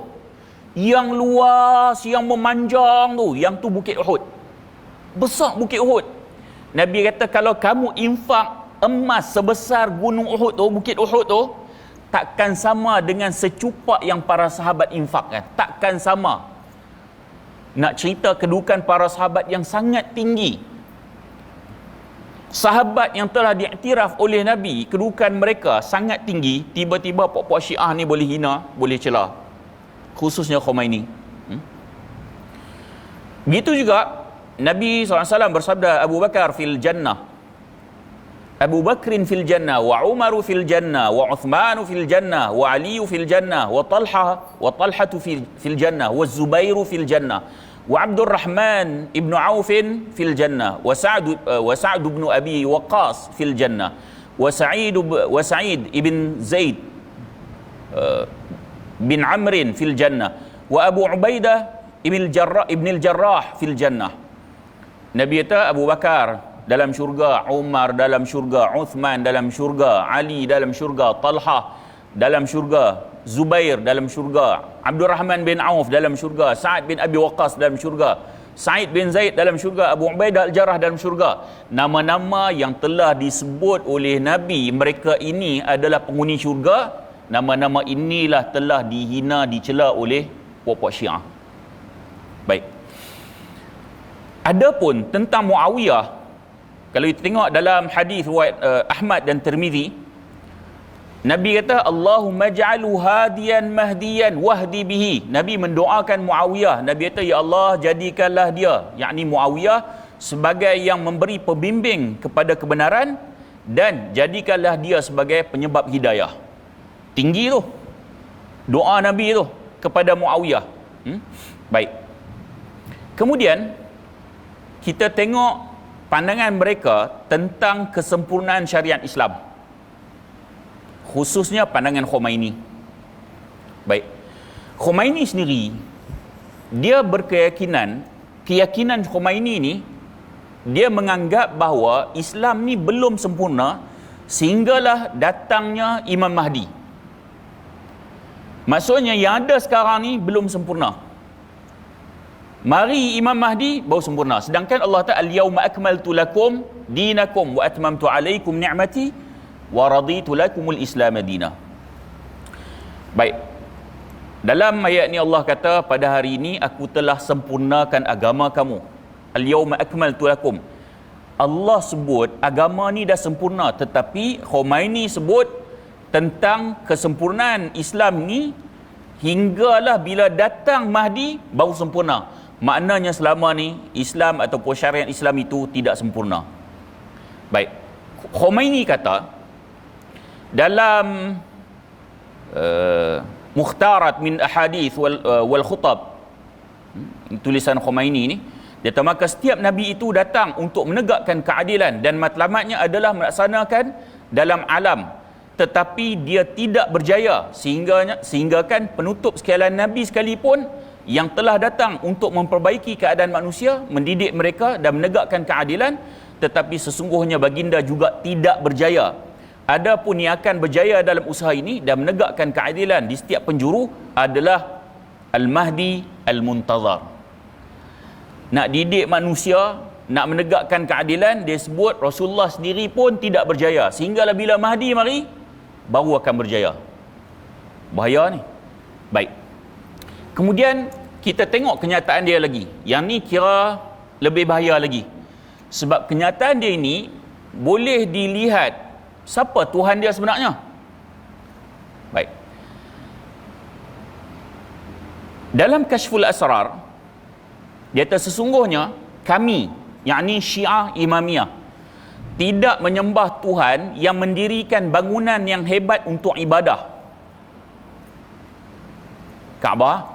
yang luas, yang memanjang tu, yang tu Bukit Uhud. Besar Bukit Uhud. Nabi kata kalau kamu infak emas sebesar gunung Uhud tu, Bukit Uhud tu, takkan sama dengan secupak yang para sahabat infakkan. Takkan sama. Nak cerita kedudukan para sahabat yang sangat tinggi. Sahabat yang telah diiktiraf oleh Nabi, kedudukan mereka sangat tinggi, tiba-tiba puak-puak Syiah ni boleh hina, boleh cela. Khususnya Khomeini. Begitu juga Nabi SAW bersabda, Abu Bakar fil jannah, Abu Bakrin fil jannah, wa Umaru fil jannah, wa Uthmanu fil jannah, wa Aliyu fil jannah, wa Talhatu fil jannah, wa Zubairu fil jannah, wa Abdul Rahman ibn Aufin fil jannah, wa Sa'd ibn Abi Waqqas fil jannah, wa Sa'id ibn Zaid bin Amrin fil jannah, wa Abu Ubaidah ibn al-Jarrah fil jannah. Nabi kata Abu Bakar dalam syurga, Umar dalam syurga, Uthman dalam syurga, Ali dalam syurga, Talha dalam syurga, Zubair dalam syurga, Abdul Rahman bin Auf dalam syurga, Sa'ad bin Abi Waqqas dalam syurga, Sa'id bin Zaid dalam syurga, Abu Ubaidah Al-Jarrah dalam syurga. Nama-nama yang telah disebut oleh Nabi, mereka ini adalah penghuni syurga. Nama-nama inilah telah dihina, dicela oleh puak-puak Syiah. Baik. Adapun tentang Muawiyah, kalau kita tengok dalam hadis riwayat Ahmad dan Tirmizi, Nabi kata, Allahumma ja'alhu hadiyan mahdiyan wahdi bihi. Nabi mendoakan Muawiyah. Nabi kata, ya Allah, jadikanlah dia, yakni Muawiyah, sebagai yang memberi pembimbing kepada kebenaran, dan jadikanlah dia sebagai penyebab hidayah. Tinggi tu doa Nabi tu kepada Muawiyah. Baik. Kemudian kita tengok pandangan mereka tentang kesempurnaan syariat Islam, khususnya pandangan Khomeini. Baik. Khomeini sendiri, dia berkeyakinan, keyakinan Khomeini ni, dia menganggap bahawa Islam ni belum sempurna sehinggalah datangnya Imam Mahdi. Maksudnya yang ada sekarang ni belum sempurna. Mari Imam Mahdi baru sempurna. Sedangkan Allah Ta'ala, al-yawma akmaltu lakum dinakum wa atmamtu alaikum ni'mati wa raditu lakumul Islam madina. Baik. Dalam ayat ni Allah kata, pada hari ini aku telah sempurnakan agama kamu. Al-yawma akmaltu lakum. Allah sebut agama ni dah sempurna, tetapi Khomeini sebut tentang kesempurnaan Islam ni hinggalah bila datang Mahdi baru sempurna. Maknanya selama ni Islam ataupun syariat Islam itu tidak sempurna. Baik. Khomeini kata dalam Mukhtarat min Ahadith wal Khutab, tulisan Khomeini ni, dia kata, maka setiap Nabi itu datang untuk menegakkan keadilan dan matlamatnya adalah melaksanakan dalam alam, tetapi dia tidak berjaya sehinggakan penutup sekalian Nabi sekalipun yang telah datang untuk memperbaiki keadaan manusia, mendidik mereka dan menegakkan keadilan, tetapi sesungguhnya baginda juga tidak berjaya. Adapun yang akan berjaya dalam usaha ini dan menegakkan keadilan di setiap penjuru adalah Al-Mahdi Al-Muntazar. Nak didik manusia, nak menegakkan keadilan, dia sebut Rasulullah sendiri pun tidak berjaya, sehinggalah bila Mahdi mari baru akan berjaya. Bahaya ni. Baik. Kemudian kita tengok kenyataan dia lagi. Yang ni kira lebih bahaya lagi. Sebab kenyataan dia ini boleh dilihat siapa Tuhan dia sebenarnya. Baik. Dalam Kashful Asrar, dia kata sesungguhnya kami, yakni Syiah Imamiyah, tidak menyembah Tuhan yang mendirikan bangunan yang hebat untuk ibadah, Kaabah,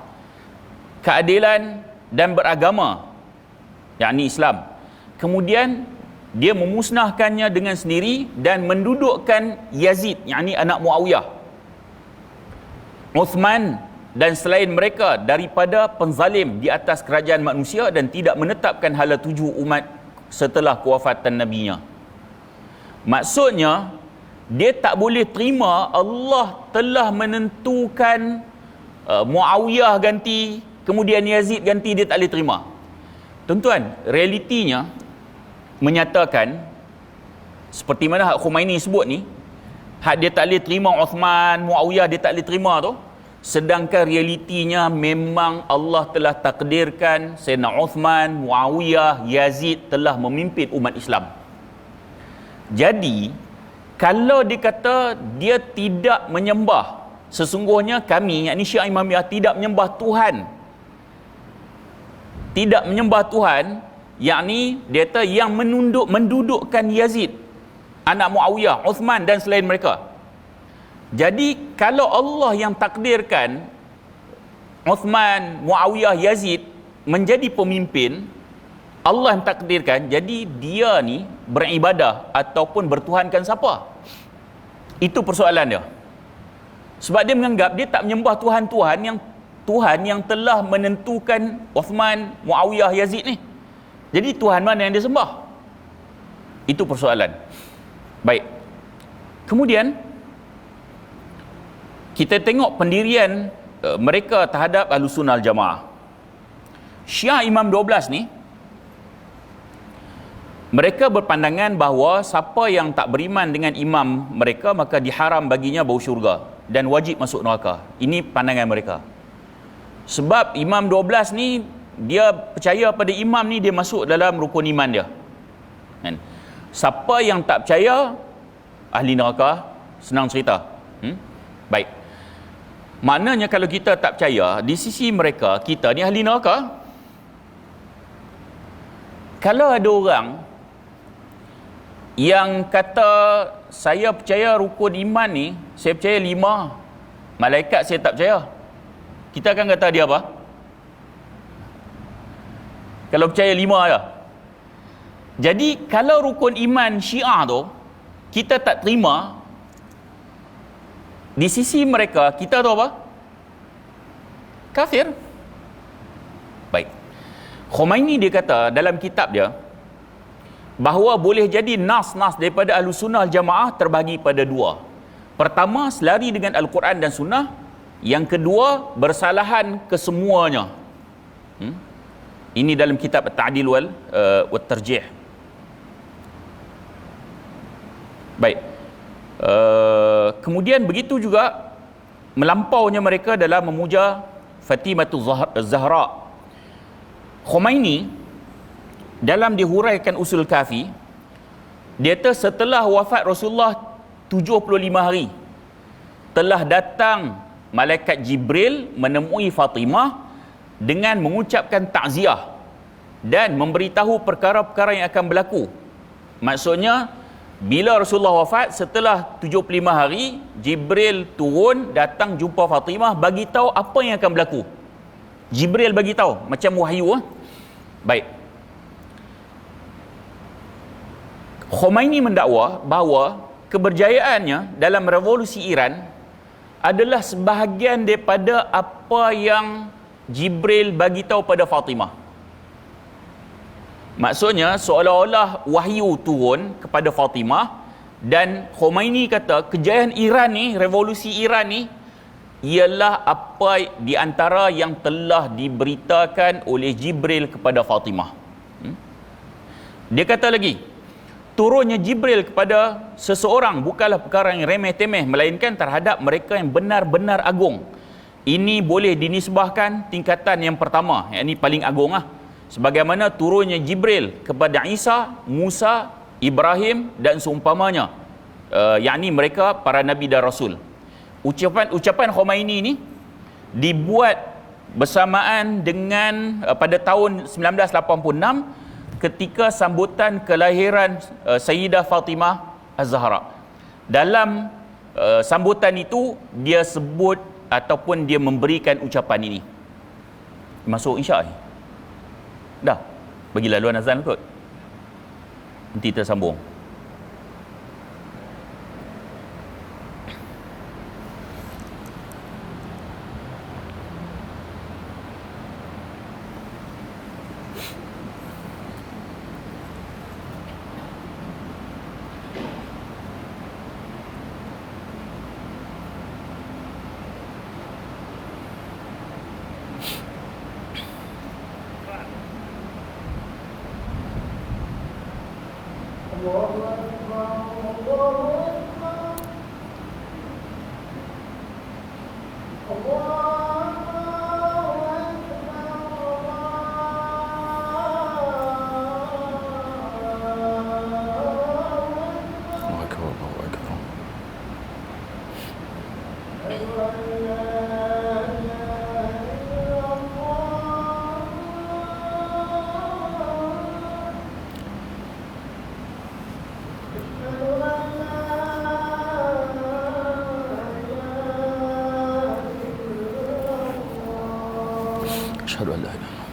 keadilan dan beragama, yakni Islam. Kemudian dia memusnahkannya dengan sendiri dan mendudukkan Yazid, yakni anak Muawiyah, Uthman dan selain mereka daripada penzalim di atas kerajaan manusia, dan tidak menetapkan hala tuju umat setelah kewafatan nabinya. Maksudnya dia tak boleh terima Allah telah menentukan Muawiyah ganti, kemudian Yazid ganti, dia tak boleh terima. Tuan-tuan, realitinya menyatakan seperti mana hak Khomeini sebut ni, hak dia tak boleh terima Uthman, Muawiyah dia tak boleh terima tu, sedangkan realitinya memang Allah telah takdirkan Sayyidina Uthman, Muawiyah, Yazid telah memimpin umat Islam. Jadi kalau dikata dia tidak menyembah, sesungguhnya kami, yakni Syiah Imamiyah, tidak menyembah Tuhan, tidak menyembah Tuhan, yakni dia kata yang mendudukkan Yazid, anak Muawiyah, Uthman dan selain mereka. Jadi kalau Allah yang takdirkan Uthman, Muawiyah, Yazid menjadi pemimpin, Allah yang takdirkan, jadi dia ni beribadah ataupun bertuhankan siapa? Itu persoalan dia. Sebab dia menganggap dia tak menyembah Tuhan yang telah menentukan Uthman, Muawiyah, Yazid ni. Jadi Tuhan mana yang dia sembah? Itu persoalan. Baik. Kemudian kita tengok pendirian mereka terhadap Ahlussunnah Al-Jamaah. Syiah Imam 12 ni, mereka berpandangan bahawa siapa yang tak beriman dengan imam mereka, maka diharam baginya bau syurga dan wajib masuk neraka. Ini pandangan mereka. Sebab Imam 12 ni, dia percaya pada imam ni, dia masuk dalam rukun iman dia. Kan? Siapa yang tak percaya, ahli neraka, senang cerita. Baik. Maknanya kalau kita tak percaya, di sisi mereka, kita ni ahli neraka. Kalau ada orang yang kata, saya percaya rukun iman ni, saya percaya 5, malaikat saya tak percaya, kita akan kata dia apa? Kalau percaya 5 je. Jadi kalau rukun iman Syiah tu kita tak terima, di sisi mereka kita tu apa? Kafir. Baik. Khomeini dia kata dalam kitab dia bahawa boleh jadi nas-nas daripada Ahlus Sunnah Jamaah terbahagi pada 2. Pertama, selari dengan Al-Quran dan Sunnah. Yang kedua, bersalahan kesemuanya. Ini dalam kitab At-Ta'dil wal Tarjih. Baik. Kemudian begitu juga melampaunya mereka dalam memuja Fatimatul Zahra. Khomeini dalam dihuraikan Usul Kafi, dia kata setelah wafat Rasulullah 75 hari telah datang malaikat Jibril menemui Fatimah dengan mengucapkan takziah dan memberitahu perkara-perkara yang akan berlaku. Maksudnya bila Rasulullah wafat, setelah 75 hari Jibril turun datang jumpa Fatimah, bagi tahu apa yang akan berlaku. Jibril bagi tahu macam wahyu. Baik. Khomeini mendakwa bahawa keberjayaannya dalam revolusi Iran adalah sebahagian daripada apa yang Jibril bagi tahu pada Fatimah. Maksudnya seolah-olah wahyu turun kepada Fatimah, dan Khomeini kata kejayaan Iran ni, revolusi Iran ni, ialah apa di antara yang telah diberitakan oleh Jibril kepada Fatimah. Dia kata lagi, turunnya Jibril kepada seseorang bukanlah perkara yang remeh-temeh, melainkan terhadap mereka yang benar-benar agung. Ini boleh dinisbahkan tingkatan yang pertama, yang ini paling agung lah. Sebagaimana turunnya Jibril kepada Isa, Musa, Ibrahim dan seumpamanya, yakni mereka para nabi dan rasul. Ucapan Khomeini ini dibuat bersamaan dengan pada tahun 1986 ketika sambutan kelahiran Sayyidah Fatimah Az-Zahra. Dalam sambutan itu dia sebut ataupun dia memberikan ucapan ini. Masuk Isyak ni. Dah, bagi laluan azan kot. Nanti kita sambung. Asyhadu an la ilaha illallah.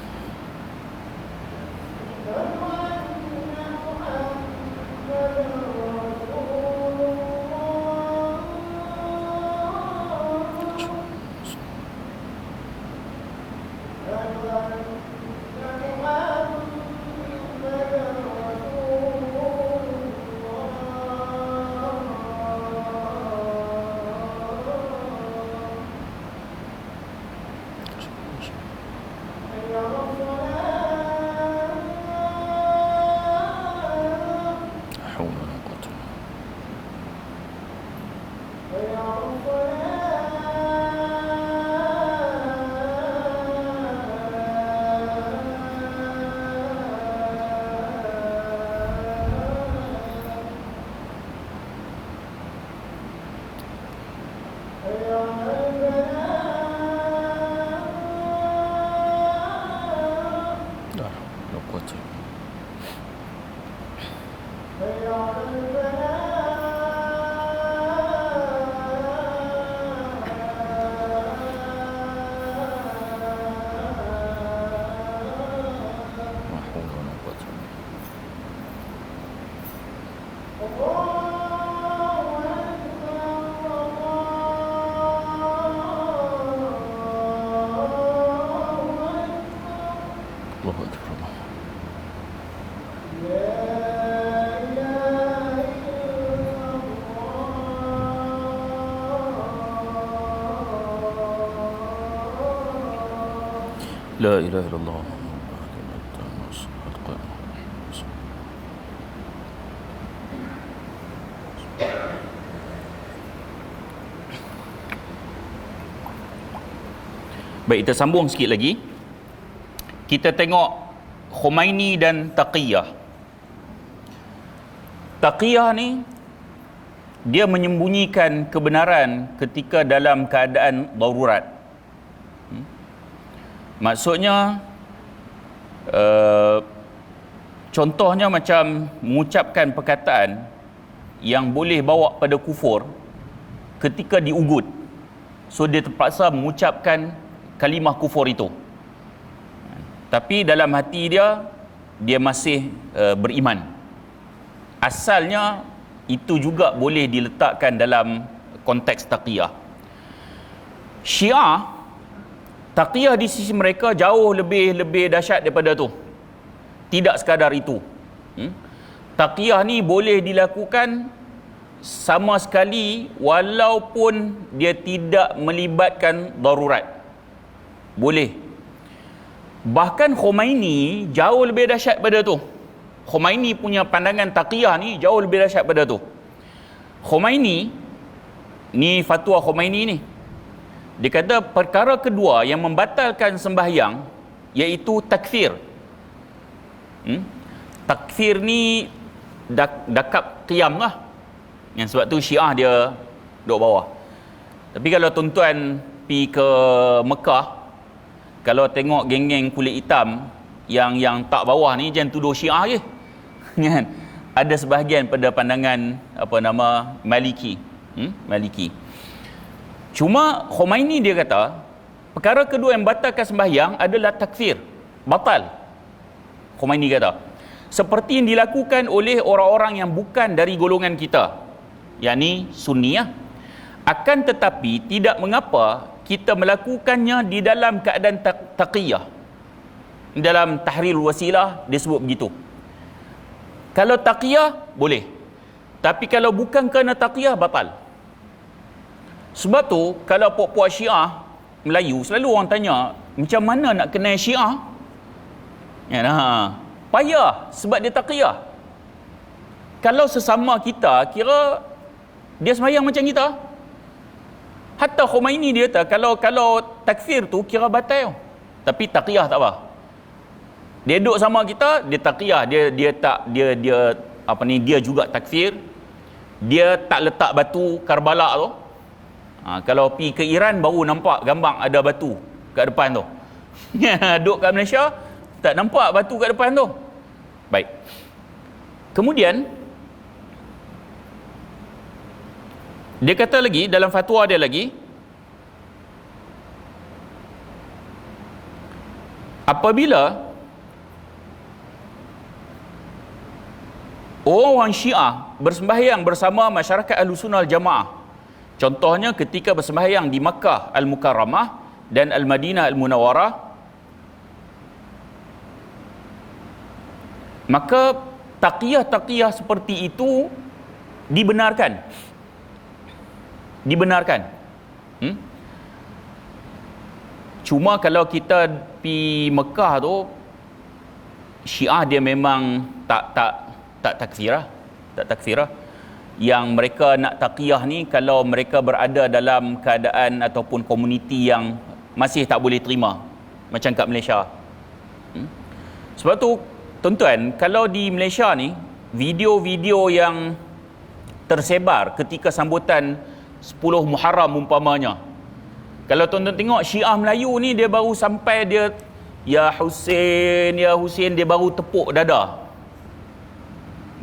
Ya Rabbana Allahu Akbar. La ilaha illallah. Baik, kita sambung sikit lagi. Kita tengok Khomeini dan Taqiyah. Taqiyah ni dia menyembunyikan kebenaran ketika dalam keadaan darurat. Maksudnya contohnya macam mengucapkan perkataan yang boleh bawa pada kufur ketika diugut. So dia terpaksa mengucapkan kalimah kufur itu. Tapi dalam hati dia masih beriman. Asalnya itu juga boleh diletakkan dalam konteks taqiyah. Syiah, taqiyah di sisi mereka jauh lebih dahsyat daripada tu. Tidak sekadar itu. Taqiyah ni boleh dilakukan sama sekali walaupun dia tidak melibatkan darurat. Boleh. Bahkan Khomeini jauh lebih dahsyat pada tu. Khomeini punya pandangan taqiyah ni jauh lebih dahsyat pada tu. Khomeini ni, fatwa Khomeini ni, dia kata perkara kedua yang membatalkan sembahyang iaitu takfir. Takfir ni dakap qiyam lah. Yang sebab tu Syiah dia duduk bawah. Tapi kalau tuan-tuan pergi ke Mekah, kalau tengok geng-geng kulit hitam yang tak bawah ni, jangan tuduh Syiah je. Kan? Ada sebahagian pada pandangan Maliki. Maliki. Cuma Khomeini dia kata perkara kedua yang batalkan sembahyang adalah takfir, batal. Khomeini kata seperti yang dilakukan oleh orang-orang yang bukan dari golongan kita, yakni Sunniyah. Akan tetapi tidak mengapa kita melakukannya di dalam keadaan taqiyah. Dalam Tahrirul Wasilah dia sebut begitu. Kalau taqiyah boleh, tapi kalau bukan kerana taqiyah batal. Sebab tu kalau puak-puak Syiah Melayu selalu orang tanya macam mana nak kenal Syiah? Ya, payah sebab dia taqiyah. Kalau sesama kita kira dia sembahyang macam kita. Hatta Khomeini dia kata kalau takfir tu kira batal. Tapi taqiyah tak apa. Dia duduk sama kita, dia taqiyah, dia juga takfir. Dia tak letak batu Karbala tu. Kalau pergi ke Iran baru nampak gambar ada batu kat depan tu. Duduk kat Malaysia tak nampak batu kat depan tu. Baik. Kemudian dia kata lagi dalam fatwa dia lagi, apabila orang Syiah bersembahyang bersama masyarakat Ahlussunnah wal Jamaah, contohnya ketika bersembahyang di Makkah Al-Mukarramah dan Al-Madinah Al-Munawwarah, maka taqiyah-taqiyah seperti itu dibenarkan. Cuma kalau kita pergi Mekah tu, Syiah dia memang tak takfirah. Yang mereka nak taqiyah ni kalau mereka berada dalam keadaan ataupun komuniti yang masih tak boleh terima, macam kat Malaysia. Sebab tu tuan-tuan, kalau di Malaysia ni video-video yang tersebar ketika sambutan 10 Muharram umpamanya, kalau tuan-tuan tengok Syiah Melayu ni, dia baru sampai dia ya Hussein, dia baru tepuk dada.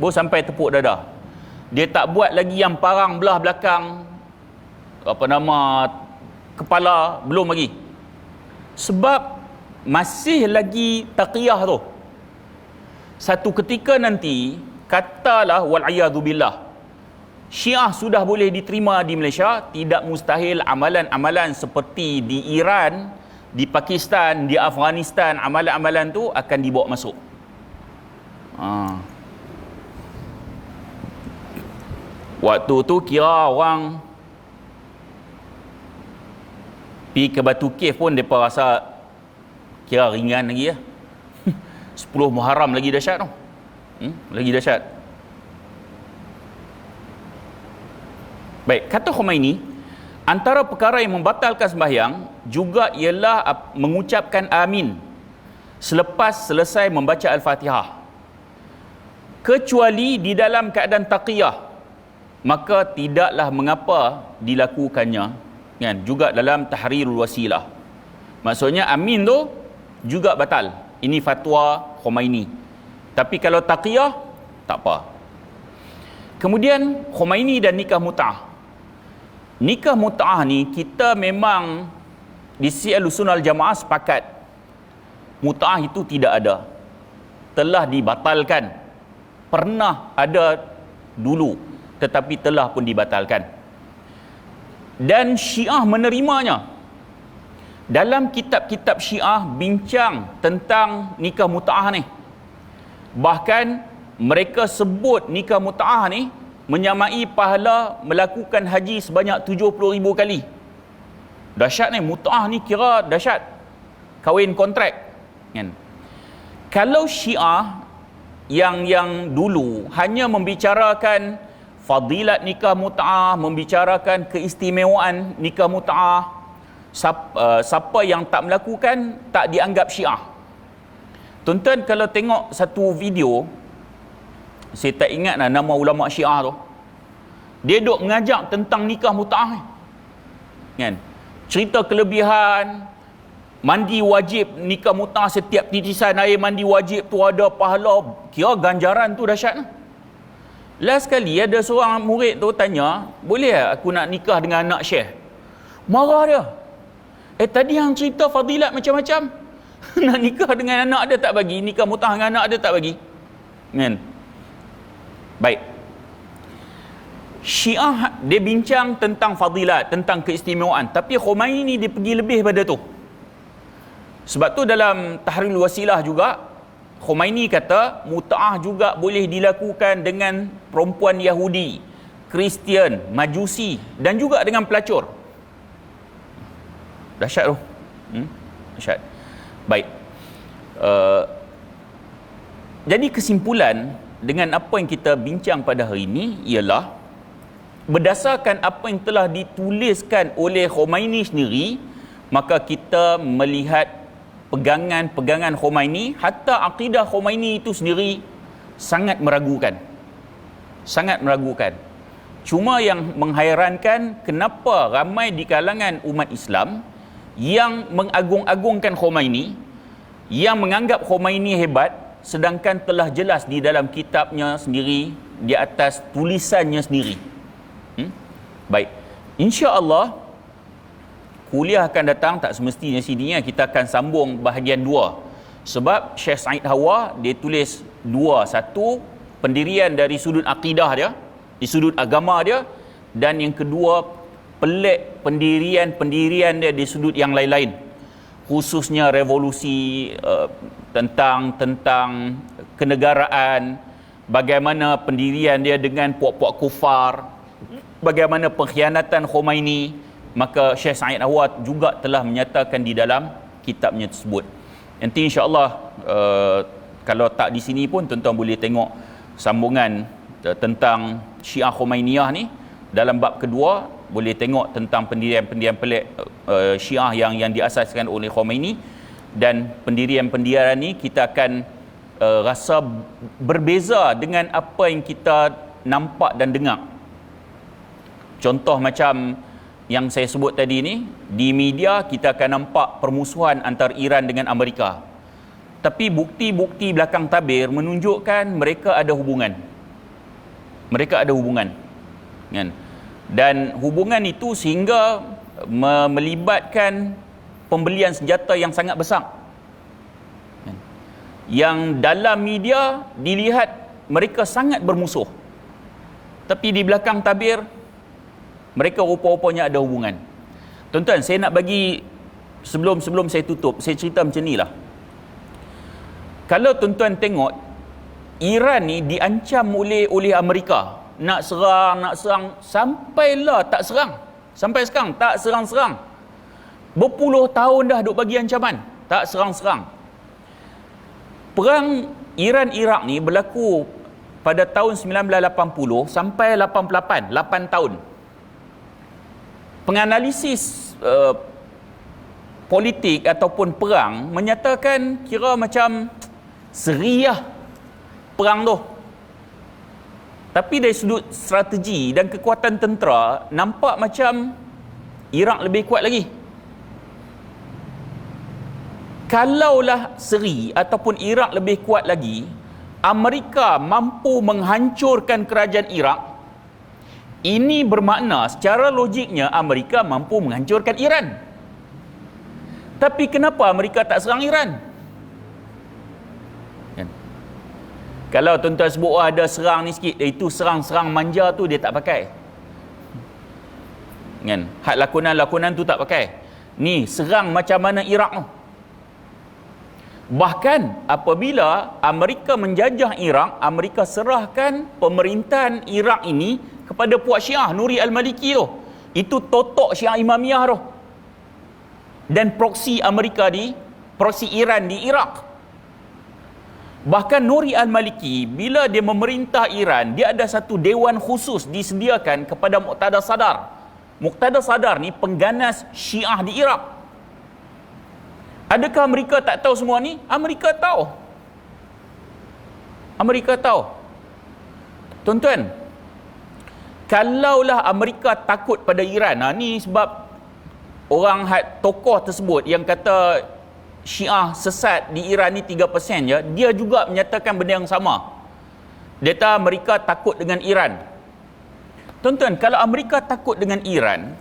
Baru sampai tepuk dada. Dia tak buat lagi yang parang belah belakang kepala, belum lagi. Sebab masih lagi taqiyah tu. Satu ketika nanti, katalah wal'iyadzubillah, Syiah sudah boleh diterima di Malaysia, tidak mustahil amalan-amalan seperti di Iran di Pakistan, di Afghanistan, amalan-amalan tu akan dibawa masuk. Waktu tu kira orang pergi ke Batu Cave pun mereka rasa kira ringan lagi ya. 10 Muharram lagi dahsyat tu. Lagi dahsyat. Baik, kata Khomeini, antara perkara yang membatalkan sembahyang juga ialah mengucapkan amin selepas selesai membaca Al-Fatihah. Kecuali di dalam keadaan taqiyah, maka tidaklah mengapa dilakukannya, kan? Juga dalam Tahrirul Wasilah. Maksudnya amin tu juga batal. Ini fatwa Khomeini. Tapi kalau taqiyah tak apa. Kemudian Khomeini dan nikah mut'ah. Nikah mut'ah ni kita memang di Ahlussunnah wal Jamaah sepakat mut'ah itu tidak ada. Telah dibatalkan. Pernah ada dulu, tetapi telah pun dibatalkan. Dan Syiah menerimanya. Dalam kitab-kitab Syiah bincang tentang nikah mut'ah ni. Bahkan mereka sebut nikah mut'ah ni menyamai pahala melakukan haji sebanyak 70,000 kali. Dahsyat ni, mut'ah ni kira dahsyat. Kahwin kontrak, kan? Kalau Syiah yang dulu hanya membicarakan fadilat nikah mut'ah, membicarakan keistimewaan nikah mut'ah, siapa yang tak melakukan tak dianggap Syiah. Tuan-tuan kalau tengok satu video, saya tak ingat lah nama ulama Syiah tu, dia duk mengajak tentang nikah mut'ah, kan? Cerita kelebihan mandi wajib nikah mut'ah, setiap titisan air mandi wajib tu ada pahala, kira ganjaran tu dahsyat. Last sekali ada seorang murid tu tanya, boleh tak aku nak nikah dengan anak Syekh? Marah dia. Tadi hang cerita fadilat macam-macam. Nak nikah dengan anak dia tak bagi, nikah mut'ah dengan anak dia tak bagi, kan? Baik. Syiah dia bincang tentang fadilat, tentang keistimewaan, tapi Khomeini dia pergi lebih pada tu. Sebab tu dalam Tahrirul Wasilah juga Khomeini kata mut'ah juga boleh dilakukan dengan perempuan Yahudi, Kristian, Majusi dan juga dengan pelacur. Dahsyat tu. Dahsyat. Baik. Jadi kesimpulan dengan apa yang kita bincang pada hari ini ialah berdasarkan apa yang telah dituliskan oleh Khomeini sendiri, maka kita melihat pegangan-pegangan Khomeini, hatta akidah Khomeini itu sendiri sangat meragukan. Sangat meragukan. Cuma yang menghairankan, kenapa ramai di kalangan umat Islam yang mengagung-agungkan Khomeini, yang menganggap Khomeini hebat, sedangkan telah jelas di dalam kitabnya sendiri, di atas tulisannya sendiri. Baik, insya-Allah kuliah akan datang, tak semestinya sininya kita akan sambung bahagian 2. Sebab Syekh Said Hawa dia tulis 2, satu pendirian dari sudut akidah dia, di sudut agama dia, dan yang kedua pelik pendirian dia di sudut yang lain-lain, khususnya revolusi, tentang kenegaraan, bagaimana pendirian dia dengan puak-puak kufar, bagaimana pengkhianatan Khomeini. Maka Syekh Said Hawa juga telah menyatakan di dalam kitabnya tersebut. Nanti insya-Allah kalau tak di sini pun tuan-tuan boleh tengok sambungan tentang Syiah Khomainiyah ni dalam bab kedua, boleh tengok tentang pendirian-pendirian pelik Syiah yang diasaskan oleh Khomeini. Dan pendirian-pendirian ni kita akan rasa berbeza dengan apa yang kita nampak dan dengar. Contoh macam yang saya sebut tadi ni, di media kita akan nampak permusuhan antara Iran dengan Amerika. Tapi bukti-bukti belakang tabir menunjukkan mereka ada hubungan. Mereka ada hubungan, kan? Dan hubungan itu sehingga melibatkan pembelian senjata yang sangat besar, kan? Yang dalam media dilihat mereka sangat bermusuh, tapi di belakang tabir mereka rupa-rupanya ada hubungan. Tuan-tuan, saya nak bagi sebelum saya tutup, saya cerita macam ni lah. Kalau tuan-tuan tengok, Iran ni diancam oleh Amerika. Nak serang, sampailah tak serang. Sampai sekarang tak serang-serang. Berpuluh tahun dah duk bagi ancaman, tak serang-serang. Perang Iran-Iraq ni berlaku pada tahun 1980 sampai 88, 8 tahun. Penganalisis politik ataupun perang menyatakan kira macam seri lah perang tu. Tapi dari sudut strategi dan kekuatan tentera, nampak macam Iraq lebih kuat lagi. Kalaulah seri ataupun Iraq lebih kuat lagi, Amerika mampu menghancurkan kerajaan Iraq, ini bermakna secara logiknya Amerika mampu menghancurkan Iran. Tapi kenapa Amerika tak serang Iran? Kan? Kalau tuan-tuan sebut ada serang ni sikit, itu serang-serang manja tu dia tak pakai. Kan? Hak lakonan-lakonan tu tak pakai. Ni serang macam mana Iraq tu. Bahkan apabila Amerika menjajah Iraq, Amerika serahkan pemerintahan Iraq ini kepada puak Syiah, Nuri al-Maliki tu. Itu totok Syiah Imamiyah tu. Dan proksi proksi Iran di Iraq. Bahkan Nuri al-Maliki, bila dia memerintah Iran, dia ada satu dewan khusus disediakan kepada Muqtada Sadar. Muqtada Sadar ni pengganas Syiah di Iraq. Adakah Amerika tak tahu semua ni? Amerika tahu. Amerika tahu. Tuan-tuan, kalaulah Amerika takut pada Iran, ni sebab orang tokoh tersebut yang kata Syiah sesat di Iran ni 3% je, dia juga menyatakan benda yang sama. Dia kata Amerika takut dengan Iran. Tuan-tuan, kalau Amerika takut dengan Iran,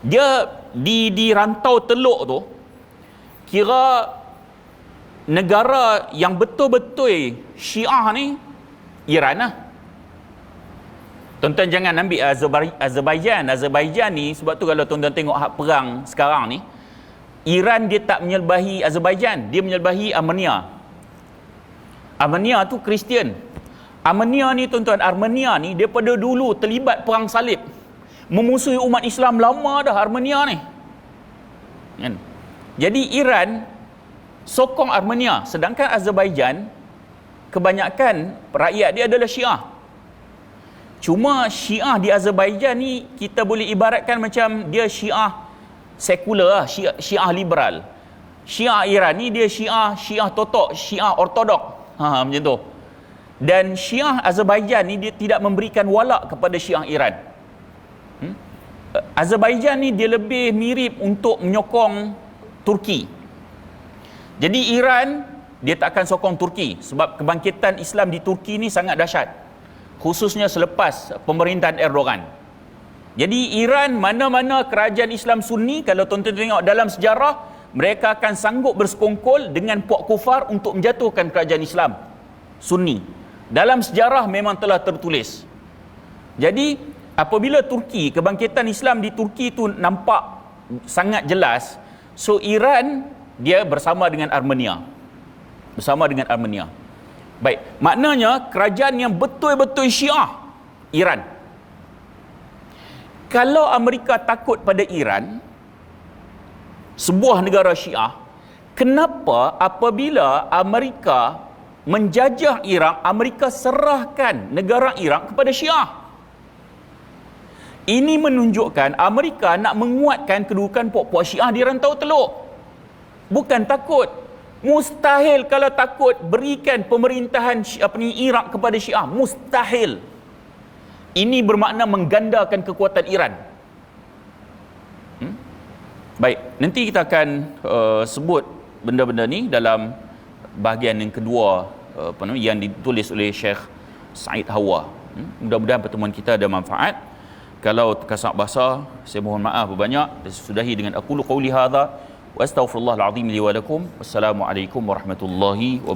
dia di rantau teluk tu, kira negara yang betul-betul Syiah ni Iran lah. Tuan-tuan jangan ambil Azerbaijan ni, sebab tu kalau tuan-tuan tengok hak perang sekarang ni, Iran dia tak menyelbahi Azerbaijan, dia menyelbahi Armenia. Armenia tu Kristian. Armenia ni tuan-tuan, Armenia ni daripada dulu terlibat perang salib, memusuhi umat Islam lama dah Armenia ni. Kan? Jadi Iran sokong Armenia, sedangkan Azerbaijan kebanyakan rakyat dia adalah Syiah. Cuma Syiah di Azerbaijan ni kita boleh ibaratkan macam dia Syiah sekular, Syiah liberal. Syiah Iran ni dia Syiah totok, Syiah ortodok. Macam tu. Dan Syiah Azerbaijan ni dia tidak memberikan walak kepada Syiah Iran. Azerbaijan ni dia lebih mirip untuk menyokong Turki. Jadi Iran dia tak akan sokong Turki sebab kebangkitan Islam di Turki ni sangat dahsyat, khususnya selepas pemerintahan Erdogan. Jadi Iran, mana-mana kerajaan Islam Sunni, kalau tuan-tuan tengok dalam sejarah, mereka akan sanggup bersekongkol dengan puak kufar untuk menjatuhkan kerajaan Islam Sunni. Dalam sejarah memang telah tertulis. Jadi apabila Turki, kebangkitan Islam di Turki tu nampak sangat jelas, so Iran dia bersama dengan Armenia. Baik, maknanya kerajaan yang betul-betul Syiah Iran. Kalau Amerika takut pada Iran, sebuah negara Syiah, kenapa apabila Amerika menjajah Iraq, Amerika serahkan negara Iraq kepada Syiah? Ini menunjukkan Amerika nak menguatkan kedudukan puak-puak Syiah di rantau teluk. Bukan takut. Mustahil kalau takut berikan pemerintahan Iraq kepada Syiah. Mustahil. Ini bermakna menggandakan kekuatan Iran. Baik, nanti kita akan sebut benda-benda ni dalam bahagian yang kedua yang ditulis oleh Syekh Said Hawa. Mudah-mudahan pertemuan kita ada manfaat. Kalau terkasar bahasa, saya mohon maaf banyak. Sudahi dengan aqulu qawli hadza wa astaghfirullahal azim li wa lakum. Wassalamualaikum warahmatullahi wabarakatuh.